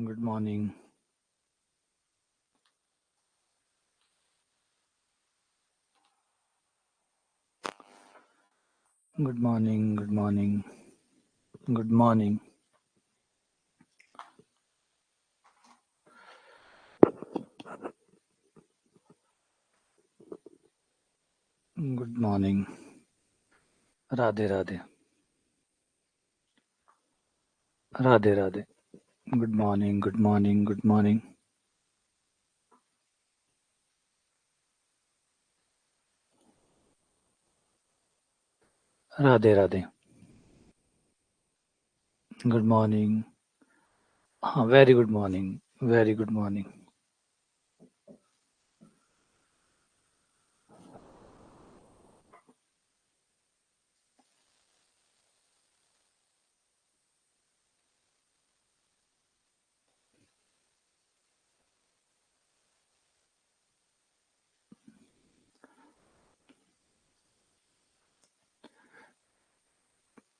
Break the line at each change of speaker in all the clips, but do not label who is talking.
Good morning. Good morning. Good morning. Good morning. Good morning. Radhe Radhe. Radhe Radhe. Good morning. Good morning. Good morning. Radhe Radhe. Good morning. हाँ, very good morning. Very good morning.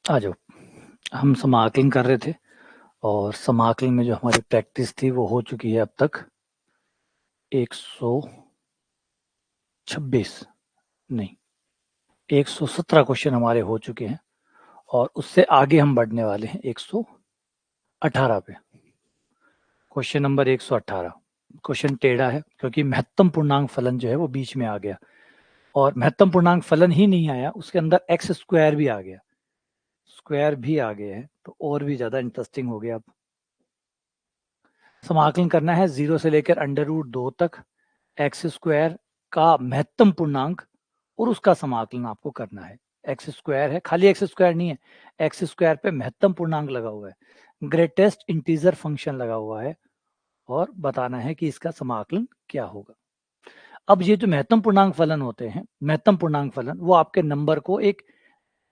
आ जाओ। हम समाकलन कर रहे थे और समाकलन में जो हमारी प्रैक्टिस थी वो हो चुकी है अब तक 126 नहीं 117 क्वेश्चन हमारे हो चुके हैं और उससे आगे हम बढ़ने वाले हैं 118 पे। Question number 118। क्वेश्चन टेढ़ा है क्योंकि महत्तम पूर्णांक फलन जो है वो बीच में आ गया और महत्तम पूर्णांक फलन ही नहीं आया, उसके अंदर एक्स स्क्वायर भी आ गया, स्क्वायर भी आ गया है तो और भी ज्यादा इंटरेस्टिंग हो गया। अब समाकलन करना है 0 से लेकर √2 तक एक्स स्क्वायर का महत्तम पूर्णांक और उसका समाकलन आपको करना है। एक्स स्क्वायर है, खाली एक्स स्क्वायर नहीं है, एक्स स्क्वायर पे महत्तम पूर्णांक लगा हुआ है, ग्रेटेस्ट इंटीजर फंक्शन लगा हुआ है और बताना है कि इसका समाकलन क्या होगा। अब ये जो महत्तम पूर्णांक फलन होते हैं, महत्तम पूर्णांक फलन वो आपके नंबर को एक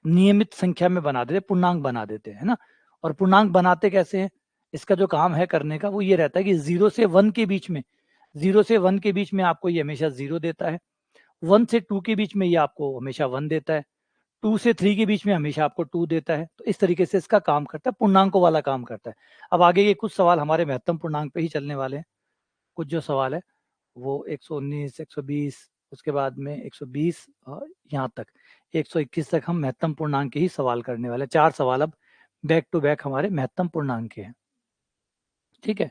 नियमित संख्या में बना देते, पूर्णांक बना देते हैं ना। और पूर्णांक बनाते कैसे हैं, इसका जो काम है करने का वो ये रहता है कि 0 से 1 के बीच में, 0 से 1 के बीच में आपको ये हमेशा 0 देता है, 1 से 2 के बीच में ये आपको हमेशा 1 देता है, 2 से 3 के बीच में हमेशा आपको 2 देता है। तो इस तरीके से इसका काम करता है, पूर्णांकों वाला काम करता है। अब आगे ये कुछ सवाल हमारे महत्तम पूर्णांक पे ही चलने वाले हैं। कुछ जो सवाल है वो 119, 120, उसके बाद में 120 और यहाँ तक 121 तक हम महत्तम पूर्णांक के ही सवाल करने वाले हैं। 4 सवाल अब बैक टू बैक हमारे महत्तम पूर्णांक के हैं। ठीक है,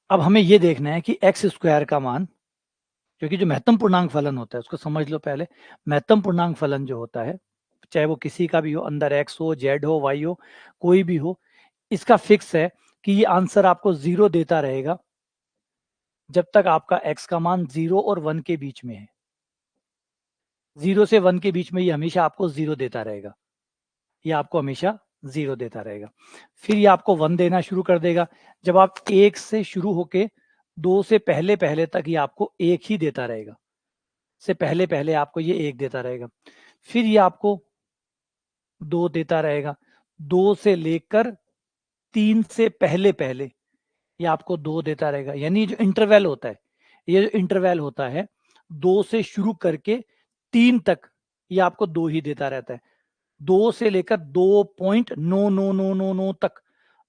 अब हमें ये देखना है कि एक्स स्क्वायर का मान, क्योंकि जो महत्तम पूर्णांक फलन होता है उसको समझ लो पहले। महत्तम पूर्णांक फलन जो होता है, चाहे वो किसी का भी हो, अंदर एक्स हो, जेड हो, वाई हो, कोई भी हो, इसका फिक्स है कि ये आंसर आपको 0 देता रहेगा जब तक आपका एक्स का मान 0 और 1 के बीच में है। 0 से 1 के बीच में ये हमेशा आपको 0 देता रहेगा, ये आपको हमेशा 0 देता रहेगा। फिर ये आपको 1 देना शुरू कर देगा। जब आप 1 से शुरू होके 2 से पहले पहले तक ये आपको 1 ही देता रहेगा, से पहले पहले आपको ये 1 देता रहेगा। फिर ये आपको 2 देता रहेगा, 2 से लेकर 3 से पहले पहले ये आपको 2 देता रहेगा। यानी जो इंटरवल होता है, ये जो इंटरवल होता है 2 से शुरू करके 3 तक ये आपको 2 ही देता रहता है। 2 से लेकर 2.9999 तक,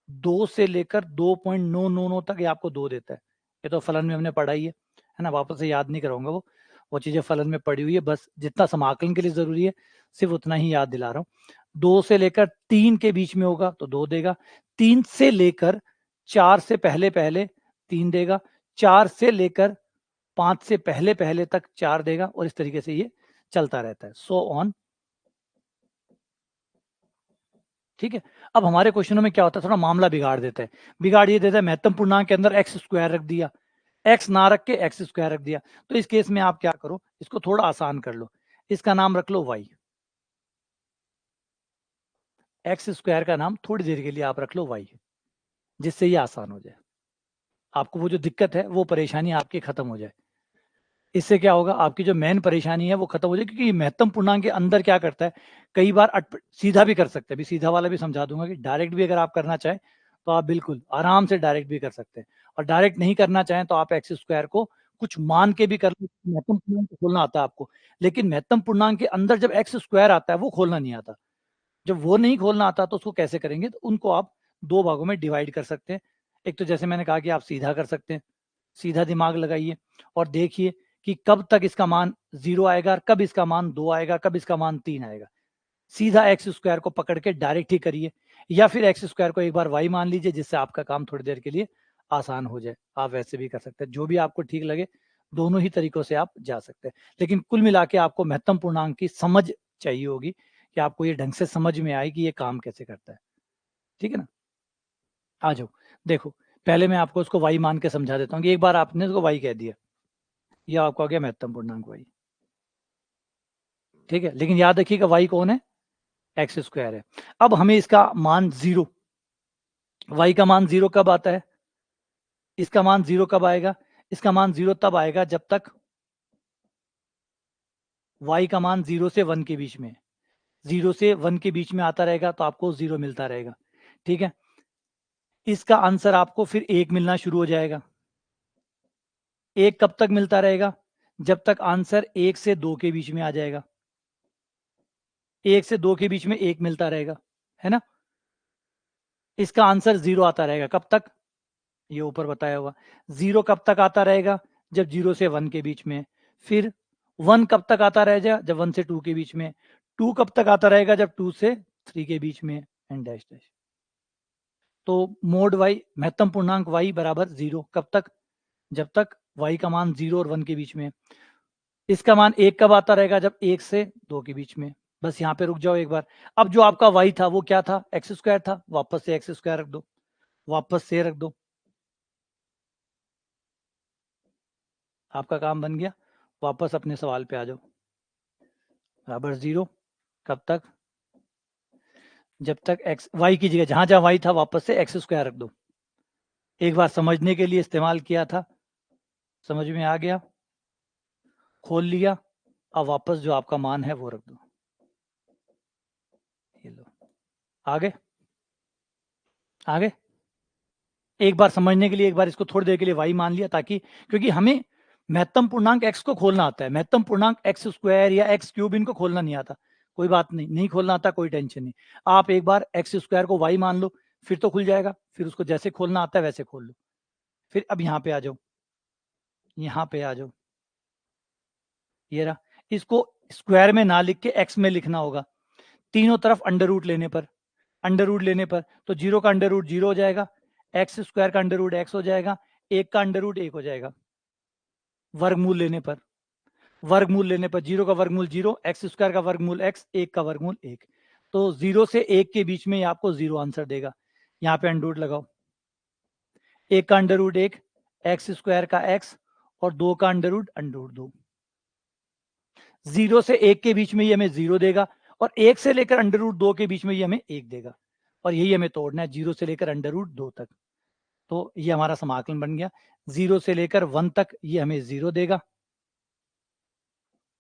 2 से लेकर 2.999 तक ये आपको 2 देता है। ये तो फलन में हमने पढ़ा ही है ना, वापस से याद नहीं कराऊंगा, वो चीजें फलन में पड़ी हुई है, बस जितना समाकलन के लिए जरूरी है सिर्फ उतना ही याद दिला रहा हूँ। 2 से लेकर 3 के बीच में होगा तो 2 देगा, 3 से लेकर 4 से पहले पहले 3 देगा, 4 से लेकर 5 से पहले पहले तक 4 देगा और इस तरीके से ये चलता रहता है, सो ऑन। ठीक है, अब हमारे क्वेश्चनों में क्या होता है, थोड़ा मामला बिगाड़ देता है। बिगाड़ ये देता है महत्तम पूर्णांक के अंदर एक्स स्क्वायर रख दिया, एक्स ना रख के एक्स स्क्वायर रख दिया। तो इस केस में आप क्या करो, इसको थोड़ा आसान कर लो, इसका नाम रख लो वाई। एक्स स्क्वायर का नाम थोड़ी देर के लिए आप रख लो वाई, जिससे ये आसान हो जाए, आपको वो जो दिक्कत है वो परेशानी आपकी खत्म हो जाए। इससे क्या होगा, आपकी जो मेन परेशानी है वो खत्म हो जाए, क्योंकि महत्तम पूर्णांक के अंदर क्या करता है, कई बार सीधा भी कर सकते हैं, अभी सीधा वाला भी समझा दूंगा कि डायरेक्ट भी अगर आप करना चाहें तो आप बिल्कुल आराम से डायरेक्ट भी कर सकते हैं, और डायरेक्ट नहीं करना चाहें तो आप एक्स स्क्वायर को कुछ मान के भी कर लो। महत्तम पूर्णांक को खोलना आता है आपको, लेकिन महत्तम पूर्णांक के अंदर जब एक्स स्क्वायर आता है वो खोलना नहीं आता। जब वो नहीं खोलना आता तो उसको कैसे करेंगे, तो उनको आप 2 भागों में डिवाइड कर सकते हैं। एक तो जैसे मैंने कहा कि आप सीधा कर सकते हैं, सीधा दिमाग लगाइए और देखिए कि कब तक इसका मान 0 आएगा, कब इसका मान 2 आएगा, कब इसका मान 3 आएगा। सीधा एक्स स्क्वायर को पकड़ के डायरेक्ट ही करिए, या फिर एक्स स्क्वायर को एक बार वाई मान लीजिए, जिससे आपका काम थोड़ी देर के लिए आसान हो जाए। आप वैसे भी कर सकते हैं, जो भी आपको ठीक लगे, दोनों ही तरीकों से आप जा सकते हैं। लेकिन कुल मिला के आपको महत्तम पूर्णांक की समझ चाहिए होगी कि आपको ये ढंग से समझ में आए कि ये काम कैसे करता है। ठीक है ना? आ जाओ, देखो पहले मैं आपको उसको वाई मान के समझा देता हूँ कि एक बार आपने उसको वाई कह दिया, यह आपको आ गया महत्तम पूर्णांक वाई। ठीक है, लेकिन याद रखिएगा वाई कौन है? एक्स स्क्वायर है। अब हमें इसका मान 0, वाई का मान 0 कब आता है? इसका मान 0 कब आएगा? इसका मान 0 तब आएगा जब तक y का मान 0 से 1 के बीच में, 0 से 1 के बीच में आता रहेगा तो आपको 0 मिलता रहेगा। ठीक है, इसका आंसर आपको फिर 1 मिलना शुरू हो जाएगा। 1 कब तक मिलता रहेगा? जब तक आंसर 1 से 2 के बीच में आ जाएगा। 1 से 2 के बीच में 1 मिलता रहेगा, है ना? इसका आंसर 0 आता रहेगा कब तक? ये ऊपर बताया हुआ 0 कब तक आता रहेगा? जब 0 से 1 के बीच में। फिर 1 कब तक आता रहेगा? जब 1 से 2 के बीच में। 2 कब तक आता रहेगा? जब 2 से 3 के बीच में, एंड डैश डैश। तो मोड y महत्तम पूर्णांक y बराबर 0 कब तक? जब तक y का मान 0 और 1 के बीच में। इसका मान 1 कब आता रहेगा? जब 1 से 2 के बीच में। बस यहाँ पे रुक जाओ एक बार। अब जो आपका y था वो क्या था? एक्स स्क्वायर था, वापस से एक्स स्क्वायर रख दो, वापस से रख दो, आपका काम बन गया। वापस अपने सवाल पे आ जाओ। बराबर 0 कब तक? जब तक एक्स, वाई की जगह जहां जहां वाई था वापस से एक्स स्क्वायर रख दो। एक बार समझने के लिए इस्तेमाल किया था, समझ में आ गया, खोल लिया। अब वापस जो आपका मान है वो रख दो। ये लो, आगे आगे। एक बार समझने के लिए, एक बार इसको थोड़ी देर के लिए वाई मान लिया, ताकि क्योंकि हमें महत्तम पूर्णांक एक्स को खोलना आता है। महत्तम पूर्णांक एक्स स्क्वायर या एक्स क्यूब इनको खोलना नहीं आता। कोई बात नहीं, नहीं खोलना आता, कोई टेंशन नहीं। आप एक बार एक्स स्क्वायर को वाई मान लो, फिर तो खुल जाएगा। फिर उसको जैसे खोलना आता है वैसे खोल लो। फिर अब यहाँ पे आ जाओ, यहाँ पे आ जाओ, ये रहा। इसको स्क्वायर में ना लिख के एक्स में लिखना होगा। तीनों तरफ अंडर रूट लेने पर, अंडर रूट लेने पर तो 0 का अंडर रूट 0 हो जाएगा, एक्स स्क्वायर का अंडर रूट एक्स हो जाएगा, 1 का अंडर रूट 1 हो जाएगा। वर्गमूल लेने पर, वर्गमूल लेने पर 0 का वर्गमूल 0, एक्स स्क्वायर का वर्गमूल x, 1 का वर्गमूल 1। तो 0 से 1 के बीच में आपको 0 आंसर देगा। यहाँ पे अंडर रूट लगाओ, 1 का अंडर रूट 1, एक्स स्क्वायर का x, और 2 का अंडर रूट 2। 0 से 1 के बीच में ये हमें 0 देगा, और 1 से लेकर अंडर रूट 2 के बीच में ये हमें 1 देगा। और यही हमें तोड़ना है 0 से लेकर अंडर रूट 2 तक। तो ये हमारा समाकलन बन गया। 0 से लेकर 1 तक ये हमें 0 देगा,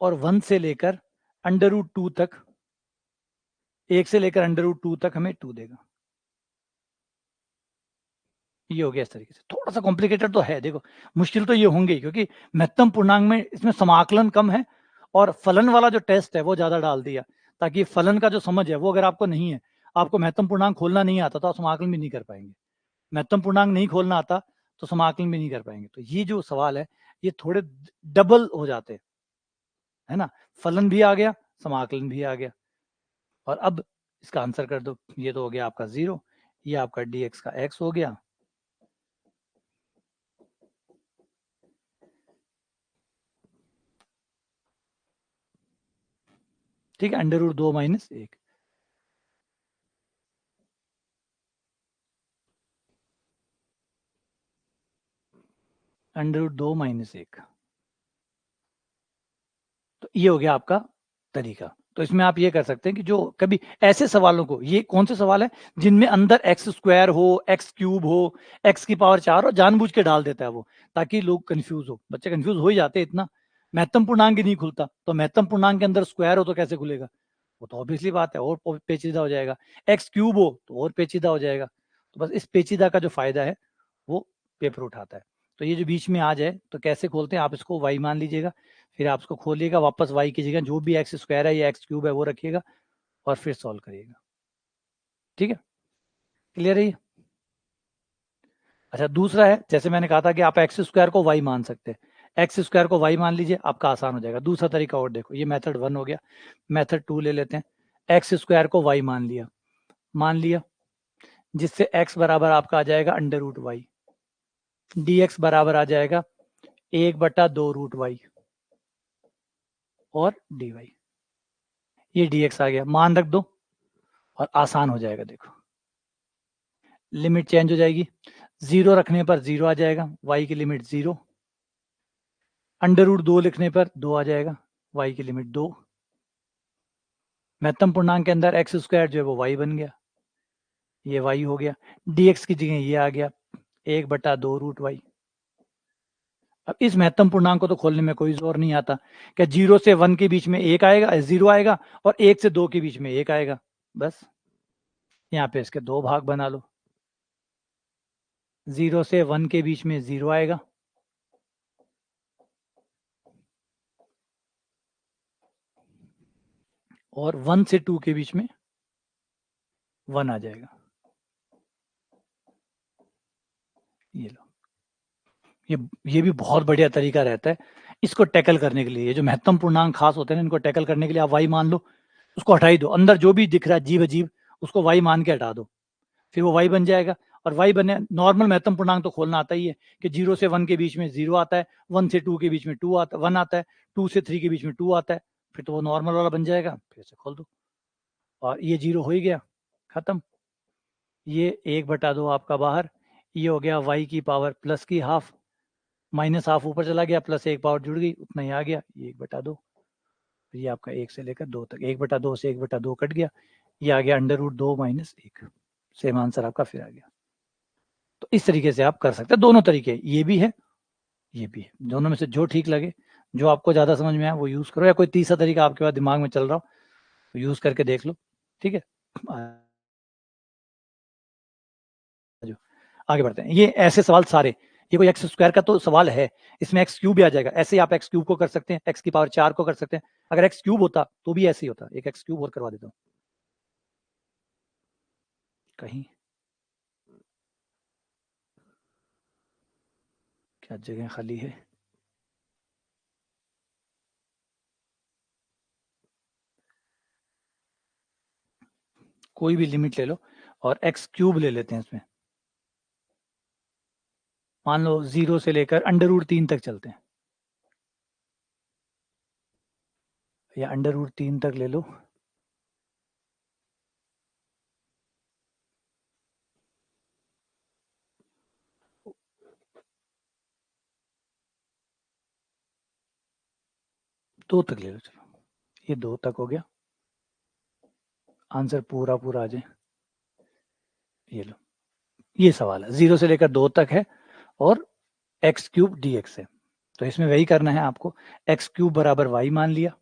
और 1 से लेकर अंडर रूट 2 तक, 1 से लेकर अंडर रूट 2 तक हमें 2 देगा। ये हो गया इस तरीके से। थोड़ा सा कॉम्प्लिकेटेड तो है, देखो मुश्किल तो ये होंगे, क्योंकि महत्तम पूर्णांक में इसमें समाकलन कम है, और फलन वाला जो टेस्ट है वो ज्यादा डाल दिया, ताकि फलन का जो समझ है वो अगर आपको नहीं है, आपको महत्तम पूर्णांक खोलना नहीं आता, तो आप समाकलन भी नहीं कर पाएंगे। महत्तम पूर्णांक नहीं खोलना आता तो समाकलन भी नहीं कर पाएंगे। तो ये जो सवाल है ये थोड़े डबल हो जाते हैं, है ना? फलन भी आ गया, समाकलन भी आ गया। और अब इसका आंसर कर दो। ये तो हो गया आपका 0, ये आपका dx का x हो गया। ठीक है, under root 2 minus 1। Under root 2 minus 1। तो ये हो गया आपका तरीका। तो इसमें आप ये कर सकते हैं कि जो कभी ऐसे सवालों को, ये कौन से सवाल है जिनमें अंदर एक्स स्क्वायर हो, एक्स क्यूब हो, एक्स की पावर 4 हो, जानबूझ के डाल देता है वो, ताकि लोग कंफ्यूज हो। बच्चे कंफ्यूज हो ही जाते हैं इतना। महत्तम पूर्णांक ही नहीं खुलता, तो महत्तम पूर्णांक के अंदर स्क्वायर हो तो कैसे खुलेगा? वो तो ऑब्वियसली बात है, और पेचीदा हो जाएगा। एक्स क्यूब हो तो और पेचीदा हो जाएगा। तो बस इस पेचीदा का जो फायदा है वो पेपर उठाता है। तो ये जो बीच में आ जाए तो कैसे खोलते हैं, आप इसको वाई मान लीजिएगा, फिर आप इसको खोलिएगा, वापस वाई की जगह जो भी एक्स स्क्वायर है या एक्स क्यूब है वो रखिएगा, और फिर सॉल्व करिएगा। ठीक है, क्लियर है ये? अच्छा, दूसरा है, जैसे मैंने कहा था कि आप एक्स स्क्वायर को वाई मान सकते हैं, एक्स स्क्वायर को वाई मान लीजिए, आपका आसान हो जाएगा। दूसरा तरीका और देखो, ये मेथड 1 हो गया, मेथड 2 ले लेते हैं। एक्स स्क्वायर को वाई मान लिया, जिससे एक्स बराबर आपका आ जाएगा under root y, d x बराबर आ जाएगा 1/2 रूट वाई और डी वाई। ये डी एक्स आ गया, मान रख दो और आसान हो जाएगा। देखो लिमिट चेंज हो जाएगी, 0 रखने पर 0 आ जाएगा, y की लिमिट 0, अंडर रूट 2 लिखने पर 2 आ जाएगा, y की लिमिट 2। महत्तम पूर्णांक के अंदर एक्स स्क्वायर जो है वो y बन गया, ये y हो गया, dx की जगह ये आ गया 1/2 रूट वाई। अब इस महत्तम पूर्णांक को तो खोलने में कोई जोर नहीं आता, क्या 0 से 1 के बीच में 1 आएगा, 0 आएगा, और 1 से 2 के बीच में 1 आएगा, बस यहाँ पे इसके 2 भाग बना लो। 0 से 1 के बीच में 0 आएगा, और 1 से 2 के बीच में 1 आ जाएगा। ये लो, ये भी बहुत बढ़िया तरीका रहता है इसको टैकल करने के लिए। ये जो महत्तम पूर्णांक खास होते हैं इनको टैकल करने के लिए आप वाई मान लो, उसको हटा ही दो, अंदर जो भी दिख रहा है जीव अजीब उसको वाई मान के हटा दो, फिर वो वाई बन जाएगा। और वाई बने, नॉर्मल महत्तम पूर्णांक तो खोलना आता ही है कि 0 से 1 के बीच में 0 आता है, 1 से 2 के बीच में 2 आता 1 आता है, 2 से 3 के बीच में 2 आता है, फिर तो वो नॉर्मल वाला बन जाएगा, फिर से खोल दो और ये 0 हो ही गया, खत्म। ये 1/2 आपका बाहर, ये हो गया y की पावर प्लस की हाफ, माइनस हाफ ऊपर चला गया, प्लस 1 पावर जुड़ गई, उतना ही आ गया, ये 1/2। ये आपका 1 से लेकर 2 तक, 1/2 से 1/2 कट गया, ये आ गया under root 2 minus 1, same answer आपका फिर आ गया। तो इस तरीके से आप कर सकते हैं, दोनों तरीके, ये भी है ये भी है, दोनों में से जो ठीक लगे, जो आपको ज़्यादा समझ में आए वो यूज़ करो, या कोई तीसरा तरीका आपके पास दिमाग में चल रहा हो तो यूज़ करके देख लो, ठीक है। आगे बढ़ते हैं, ये ऐसे सवाल सारे, ये कोई एक्स स्क्वायर का तो सवाल है, इसमें एक्स क्यूब भी आ जाएगा, ऐसे ही आप एक्स क्यूब को कर सकते हैं, एक्स की पावर 4 को कर सकते हैं, अगर एक्स क्यूब होता तो भी ऐसे ही होता। एक एक्स क्यूब और करवा देता हूँ, कहीं क्या जगह खाली है, कोई भी लिमिट ले लो और एक्स क्यूब ले लेते हैं इसमें, मान लो 0 से लेकर अंडर रूट 3 तक चलते हैं, या अंडर रूट 3 तक ले लो, दो तक ले लो, चलो ये 2 तक हो गया, आंसर पूरा पूरा आ जाए। ये लो, ये सवाल है, 0 से लेकर 2 तक है और एक्स क्यूब डी एक्स है, तो इसमें वही करना है आपको, एक्स क्यूब बराबर वाई मान लिया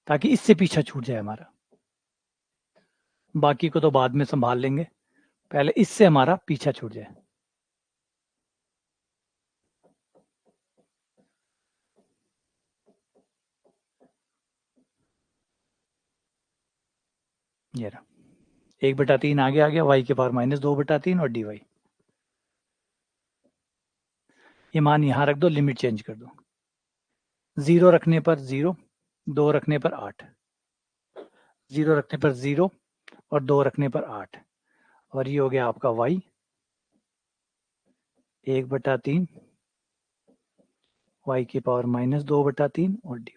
ताकि इससे पीछा छूट जाए हमारा, बाकी को तो बाद में संभाल लेंगे, पहले इससे हमारा पीछा छूट जाए। ये रहा, 1/3 आगे आ गया, वाई के पावर -2/3 और डी वाई, ये मान यहाँ रख दो, लिमिट चेंज कर दो, 0 रखने पर 0, 2 रखने पर 8, 0 रखने पर 0 और 2 रखने पर 8, और ये हो गया आपका y 1/3, y की पावर -2/3 और dy।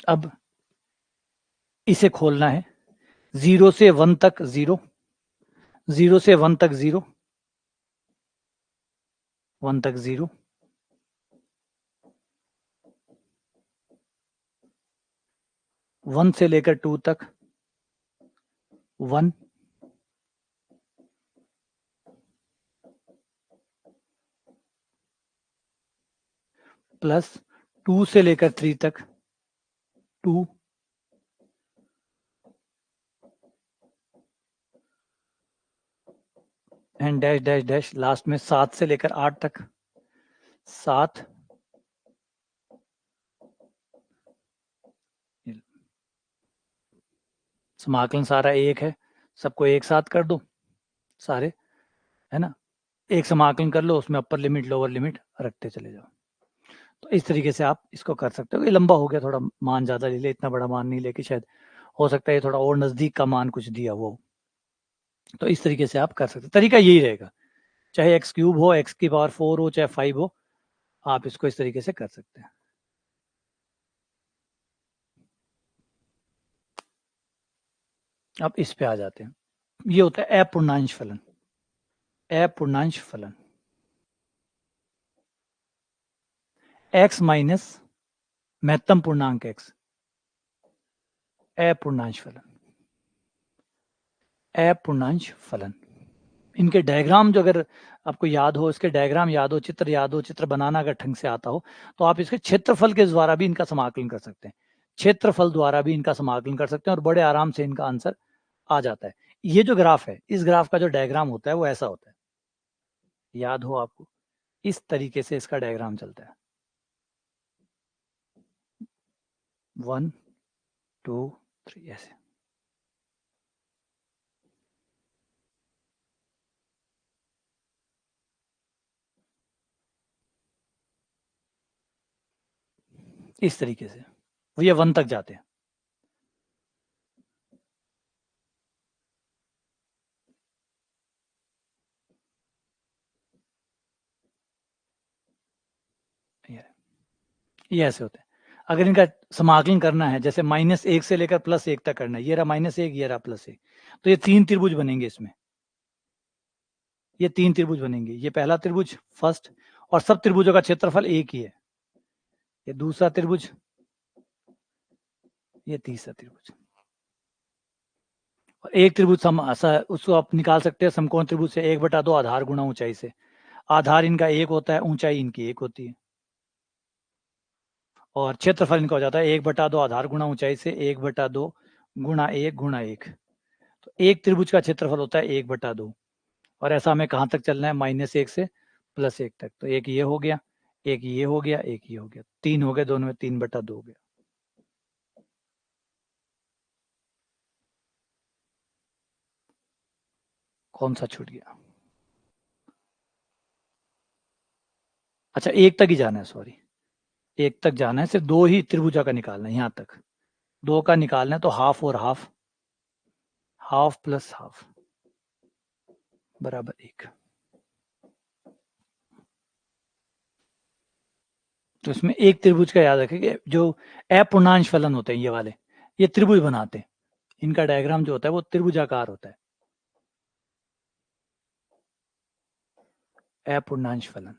अब इसे खोलना है, 0 से 1 तक 0, 0 से 1 तक 0, 1 तक 0, 1 से लेकर 2 तक 1, प्लस 2 से लेकर 3 तक 2, and dash dash dash, last में 7 से लेकर 8 तक 7, समाकलन सारा एक है, सबको एक साथ कर दो, सारे, है ना, एक समाकलन कर लो, उसमें अपर लिमिट लोअर लिमिट रखते चले जाओ। तो इस तरीके से आप इसको कर सकते हो। ये लंबा हो गया, थोड़ा मान ज़्यादा ले ले, इतना बड़ा मान नहीं लेके, शायद हो सकता है ये थोड़ा और नज़दीक का मान कुछ दिया वो। तो इस तरीके से आप कर सकते हो, तरीका यही रहेगा, चाहे एक्स क्यूब हो, एक्स की पावर 4 हो, चाहे 5 हो, आप इसको इस तरीके से कर सकते हैं। अब इस पे आ जाते हैं, ये होता है अपूर्णांश फलन। अपूर्णांश फलन x माइनस महत्तम पूर्णांक x, अपूर्णांश फलन, अपूर्णांश फलन। इनके डायग्राम जो अगर आपको याद हो, इसके डायग्राम याद हो, चित्र याद हो, चित्र बनाना अगर ढंग से आता हो, तो आप इसके क्षेत्रफल के द्वारा भी इनका समाकलन कर सकते हैं, क्षेत्रफल द्वारा भी इनका समाकलन कर सकते हैं और बड़े आराम से इनका आंसर आ जाता है। ये जो ग्राफ है, इस ग्राफ का जो डायग्राम होता है वो ऐसा होता है, याद हो आपको, इस तरीके से इसका डायग्राम चलता है, 1 2 3 ऐसे। इस तरीके से वो ये 1 तक जाते हैं। ये ऐसे होते हैं। अगर इनका समाकलन करना है, जैसे -1 से लेकर +1 तक करना है, ये रहा -1, ये रहा +1, तो ये 3 त्रिभुज बनेंगे इसमें, ये 3 त्रिभुज बनेंगे, ये पहला त्रिभुज फर्स्ट, और सब त्रिभुजों का क्षेत्रफल एक ही है, ये दूसरा त्रिभुज, ये तीसरा त्रिभुज। और एक त्रिभुज उसको आप निकाल सकते हैं समकोण त्रिभुज से, 1/2 आधार गुणा ऊंचाई से, आधार इनका 1 होता है, ऊंचाई इनकी 1 होती है, और क्षेत्रफल इनका हो जाता है 1/2 आधार गुणा ऊंचाई से 1/2 गुणा 1 गुणा 1। तो एक त्रिभुज का क्षेत्रफल होता है 1/2, और ऐसा हमें कहाँ तक चलना है, -1 से +1 तक। तो एक ये हो गया, एक ये हो गया, एक ये हो गया, 3 हो गए, दोनों में 3/2 हो गया। कौन सा छूट गया? अच्छा, एक तक ही जाना है, सॉरी, एक तक जाना है, सिर्फ 2 ही त्रिभुजा का निकालना है, यहाँ तक 2 का निकालना है, तो हाफ और हाफ, हाफ प्लस हाफ बराबर 1। तो इसमें एक त्रिभुज का याद रखें कि जो अपूर्णांश फलन होते हैं ये वाले, ये त्रिभुज बनाते हैं, इनका डायग्राम जो होता है वो त्रिभुजाकार होता है, अपूर्णांश फलन।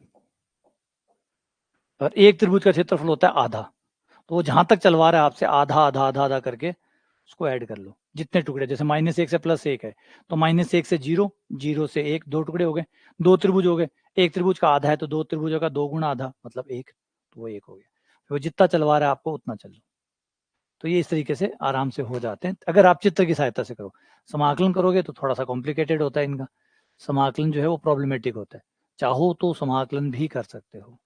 और एक त्रिभुज का क्षेत्रफल होता है आधा, तो वो जहां तक चलवा रहा है आपसे, आधा आधा आधा आधा करके उसको ऐड कर लो, जितने टुकड़े, जैसे -1 से +1 है, तो -1 से 0, 0 से 1, 2 टुकड़े हो गए, 2 त्रिभुज हो गए, एक त्रिभुज का आधा है तो 2 त्रिभुजों का 2 गुना आधा मतलब 1, तो वो 1 हो गया। वो जितना चलवा रहा है आपको उतना चल लो। तो ये इस तरीके से आराम से हो जाते हैं, अगर आप चित्र की सहायता से करो। समाकलन करोगे तो थोड़ा सा कॉम्प्लिकेटेड होता है इनका, समाकलन जो है वो प्रॉब्लमेटिक होता है, चाहो तो समाकलन भी कर सकते हो,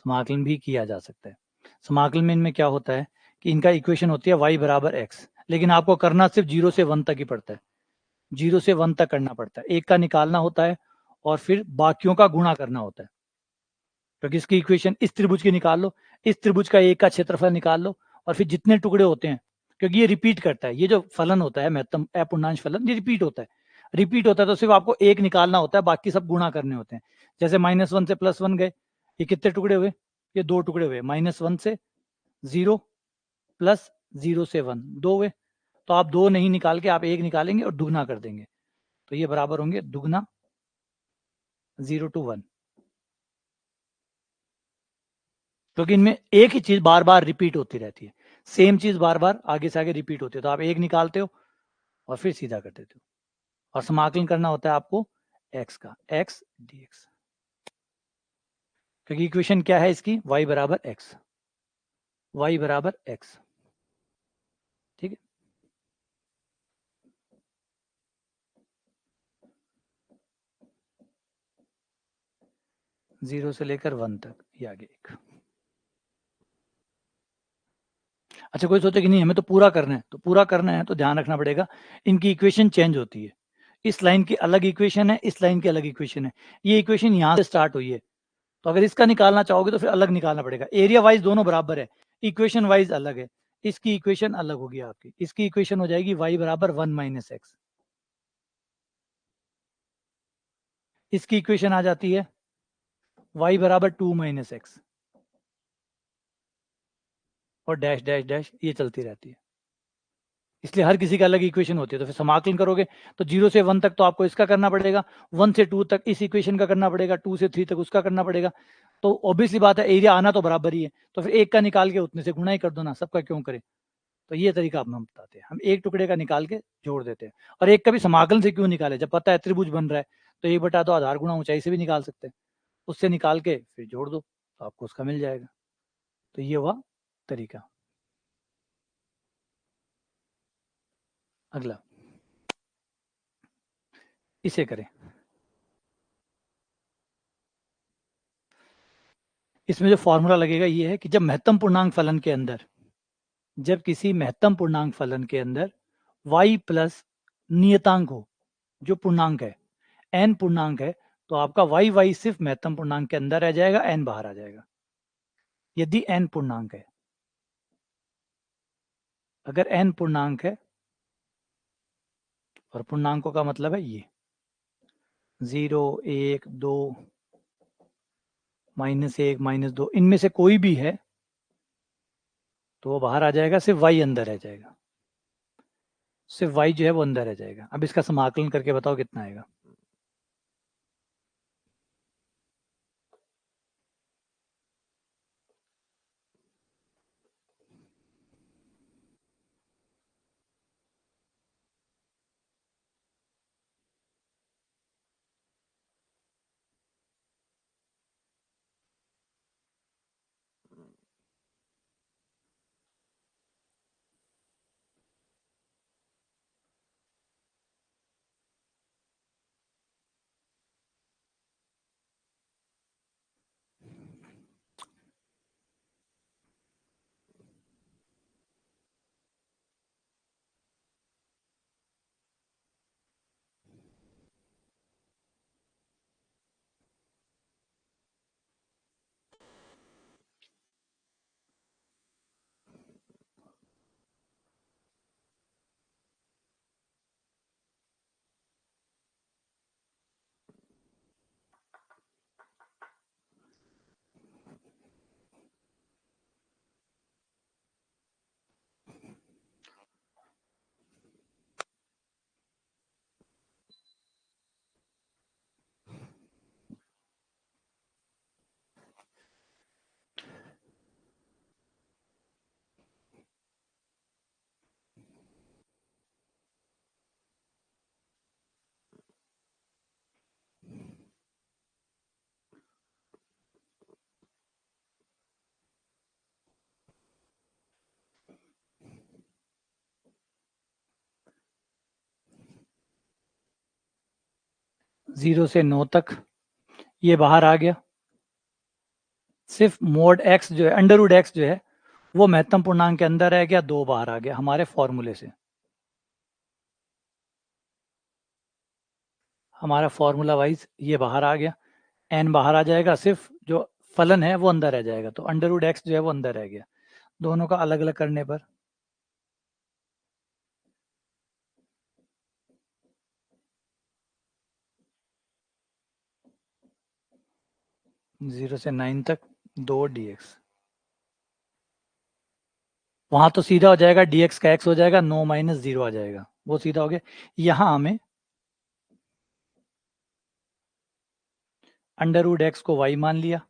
समाकलन भी किया जा सकता है। समाकलन में इनमें क्या होता है कि इनका इक्वेशन होती है y बराबर x, लेकिन आपको करना सिर्फ 0 से 1 तक ही पड़ता है, 0 से 1 तक करना पड़ता है, एक का निकालना होता है और फिर बाकियों का गुणा करना होता है। क्योंकि इसकी इक्वेशन इस त्रिभुज की निकाल लो, इस त्रिभुज का एक का क्षेत्रफल निकाल लो, और फिर जितने टुकड़े होते हैं, क्योंकि ये रिपीट करता है, ये जो फलन होता है महत्तम अपूर्णांश फलन, ये रिपीट होता है, रिपीट होता है, तो सिर्फ आपको एक निकालना होता है, बाकी सब गुणा करने होते हैं। जैसे -1 से +1 गए, ये कितने टुकड़े हुए, ये 2 टुकड़े हुए, -1 से 0 प्लस 0 से 1 2 हुए, तो आप 2 नहीं निकाल के आप 1 निकालेंगे और दुगना कर देंगे, तो ये बराबर होंगे दुगना 0 to 1, क्योंकि इनमें एक ही चीज बार बार रिपीट होती रहती है, सेम चीज बार बार आगे से आगे रिपीट होती है, तो आप 1 निकालते हो और फिर सीधा कर देते हो, और समाकलन करना होता है आपको x का, x dx, क्योंकि इक्वेशन क्या है इसकी, y बराबर x, y बराबर x, ठीक है। जीरो से लेकर 1 तक, ये आगे एक। अच्छा, कोई सोचे कि नहीं हमें तो पूरा करना है, तो पूरा करना है तो ध्यान रखना पड़ेगा, इनकी इक्वेशन चेंज होती है, इस लाइन की अलग इक्वेशन है, इस लाइन की अलग इक्वेशन है। ये इक्वेशन यहाँ से स्टार्ट हुई है, तो अगर इसका निकालना चाहोगे तो फिर अलग निकालना पड़ेगा। एरिया वाइज दोनों बराबर है, इक्वेशन वाइज अलग है। इसकी इक्वेशन अलग होगी आपकी, इसकी इक्वेशन हो जाएगी y बराबर 1 माइनस एक्स। इसकी इक्वेशन आ जाती है y बराबर 2 माइनस एक्स, और डैश डैश डैश ये चलती रहती है। इसलिए हर किसी का अलग इक्वेशन होती है। तो फिर समाकलन करोगे तो 0 से 1 तक तो आपको इसका करना पड़ेगा, 1 से 2 तक इस इक्वेशन का करना पड़ेगा, 2 से 3 तक उसका करना पड़ेगा। तो ऑब्वियसली बात है, एरिया आना तो बराबर ही है, तो फिर एक का निकाल के उतने से गुणा ही कर दो ना, सबका क्यों करें। तो ये तरीका हम बताते हैं, हम एक टुकड़े का निकाल के जोड़ देते हैं। और एक कभी समाकलन से क्यों निकाले, जब पता है त्रिभुज बन रहा है तो 1/2 आधार गुणा ऊंचाई से भी निकाल सकते हैं, उससे निकाल के फिर जोड़ दो तो आपको उसका मिल जाएगा। तो ये हुआ तरीका। अगला इसे करें। इसमें जो फॉर्मूला लगेगा ये है कि जब महत्तम पूर्णांक फलन के अंदर, जब किसी महत्तम पूर्णांक फलन के अंदर y प्लस नियतांक हो, जो पूर्णांक है n पूर्णांक है, तो आपका y सिर्फ महत्तम पूर्णांक के अंदर रह जाएगा, n बाहर आ जाएगा। यदि n पूर्णांक है, अगर n पूर्णांक है, और पूर्णांकों का मतलब है ये 0 1 2 -1 -2, इनमें से कोई भी है तो वो बाहर आ जाएगा, सिर्फ y अंदर रह जाएगा, सिर्फ y जो है वो अंदर रह जाएगा। अब इसका समाकलन करके बताओ कितना आएगा। 0 से 9 तक ये बाहर आ गया, सिर्फ मोड x जो है, अंडर रूट x जो है वो महत्तम पूर्णांक के अंदर रह गया, 2 बाहर आ गया हमारे फॉर्मूले से। हमारा फॉर्मूला वाइज ये बाहर आ गया, n बाहर आ जाएगा, सिर्फ जो फलन है वो अंदर रह जाएगा, तो अंडर रूट x जो है वो अंदर रह गया। दोनों का अलग अलग करने पर 0 से 9 तक 2 dx, वहां तो सीधा हो जाएगा, dx का x हो जाएगा, 9 - 0 आ जाएगा, वो सीधा हो गया। यहां हमें अंडर रूट x को y मान लिया,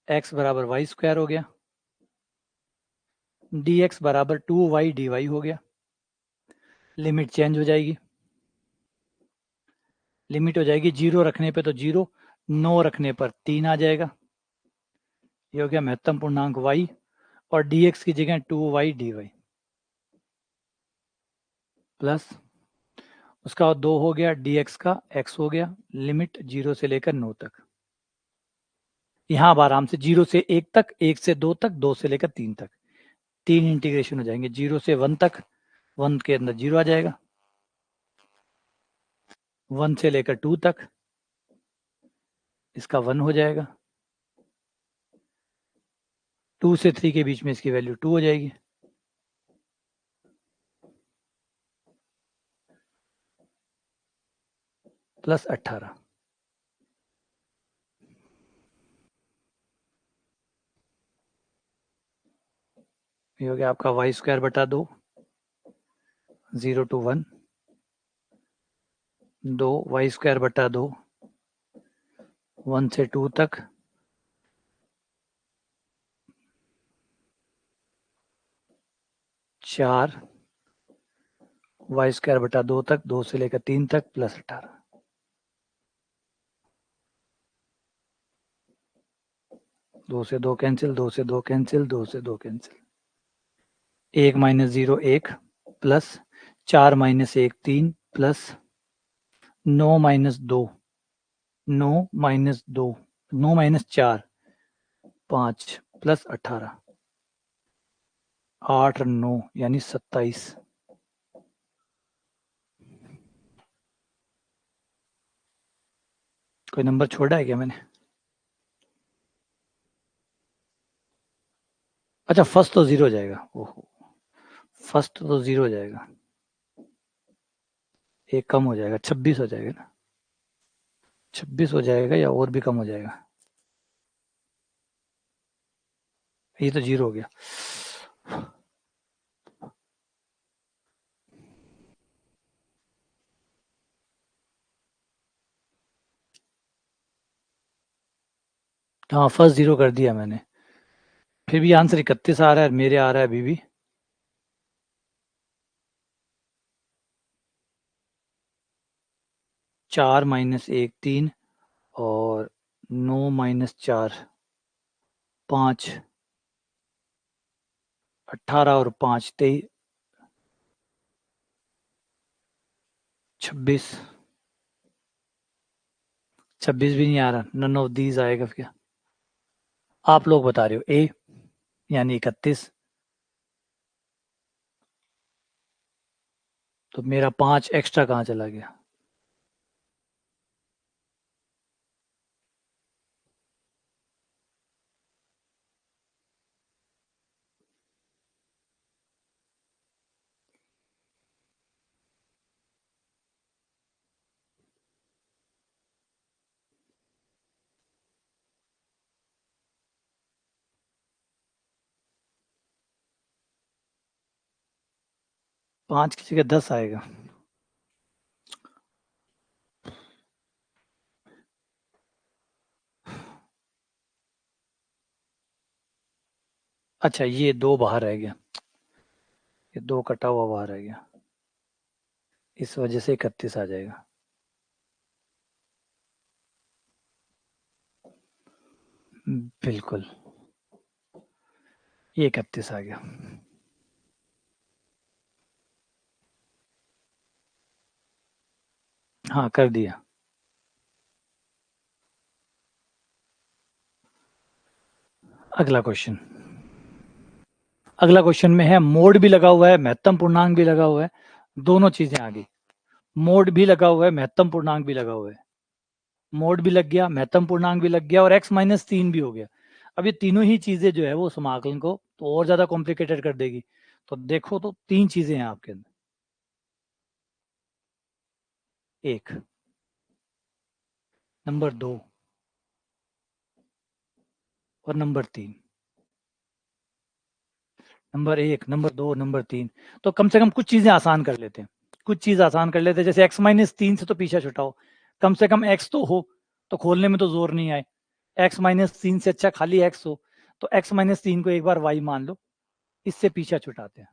x बराबर वाई स्क्वायर हो गया, dx बराबर 2y dy हो गया। लिमिट चेंज हो जाएगी, लिमिट हो जाएगी 0 रखने पे तो 0, 9 रखने पर 3 आ जाएगा। ये हो गया महत्तम पूर्णांक y, और dx की जगह 2y dy प्लस उसका 2 हो गया, dx का x हो गया, लिमिट 0 से लेकर 9 तक। यहाँ अब आराम से 0 से 1 तक, 1 से 2 तक, 2 से लेकर 3 तक, 3 इंटीग्रेशन हो जाएंगे, 0 से 1 तक, 1 के अंदर 0 आ जाएगा, 1 से लेकर 2 तक, इसका 1 हो जाएगा। 2 से 3 के बीच में इसकी वैल्यू 2 हो जाएगी। प्लस 18, ये हो गया आपका y² बटा 2, 0 to 1, 2 y² बटा 2, 1 से 2 तक, 4 y² बटा 2 तक, 2 से लेकर 3 तक, प्लस 18। दो से 2 कैंसिल, 2 से 2 कैंसिल, 2 से 2 cancel, 1 minus 0 1, plus 4 minus 1 3, plus 9 minus 2, 9 minus 2, 9 minus 4 5, plus 18, 8 और 9 यानी 27। कोई नंबर छोड़ा है क्या मैंने? अच्छा, फर्स्ट तो 0 हो जाएगा। ओहो, फर्स्ट तो 0 हो जाएगा, एक कम हो जाएगा, 26 हो जाएगा ना, 26 हो जाएगा या और भी कम हो जाएगा? ये तो 0 हो गया। हाँ, फर्स्ट 0 कर दिया मैंने, फिर भी आंसर 31 आ रहा है, मेरे आ रहा है अभी भी। चार माइनस 1 3, और 9 माइनस 4 5, 18 और 5 23, 26। 26 भी नहीं आ रहा, नन ऑफ दीज आएगा क्या? आप लोग बता रहे हो ए यानी 31, तो मेरा 5 एक्स्ट्रा कहाँ चला गया? पाँच की जगह 10 आएगा। अच्छा, ये 2 बाहर रह गया, ये 2 कटा हुआ बाहर रह गया, इस वजह से 31 आ जाएगा। बिल्कुल, ये 31 आ गया। हाँ, कर दिया। अगला क्वेश्चन, अगला क्वेश्चन में है मोड भी लगा हुआ है, महत्तम पूर्णांक भी लगा हुआ है, दोनों चीजें आ गई। मोड भी लगा हुआ है, महत्तम पूर्णांक भी लगा हुआ है। मोड भी लग गया, महत्तम पूर्णांक भी लग गया, और x-3 भी हो गया। अब ये तीनों ही चीजें जो है वो समाकलन को तो और ज्यादा कॉम्प्लिकेटेड कर देगी। तो देखो, तो 3 चीजें हैं आपके अंदर, एक, नंबर 2 और नंबर 3। Number 1, number 2, number 3। तो कम से कम कुछ चीजें आसान कर लेते हैं, कुछ चीज आसान कर लेते हैं, जैसे x-3 से तो पीछा छुटाओ, कम से कम x तो हो, तो खोलने में तो जोर नहीं आए। x-3 से अच्छा खाली x हो, तो x-3 को एक बार y मान लो, इससे पीछा छुटाते हैं।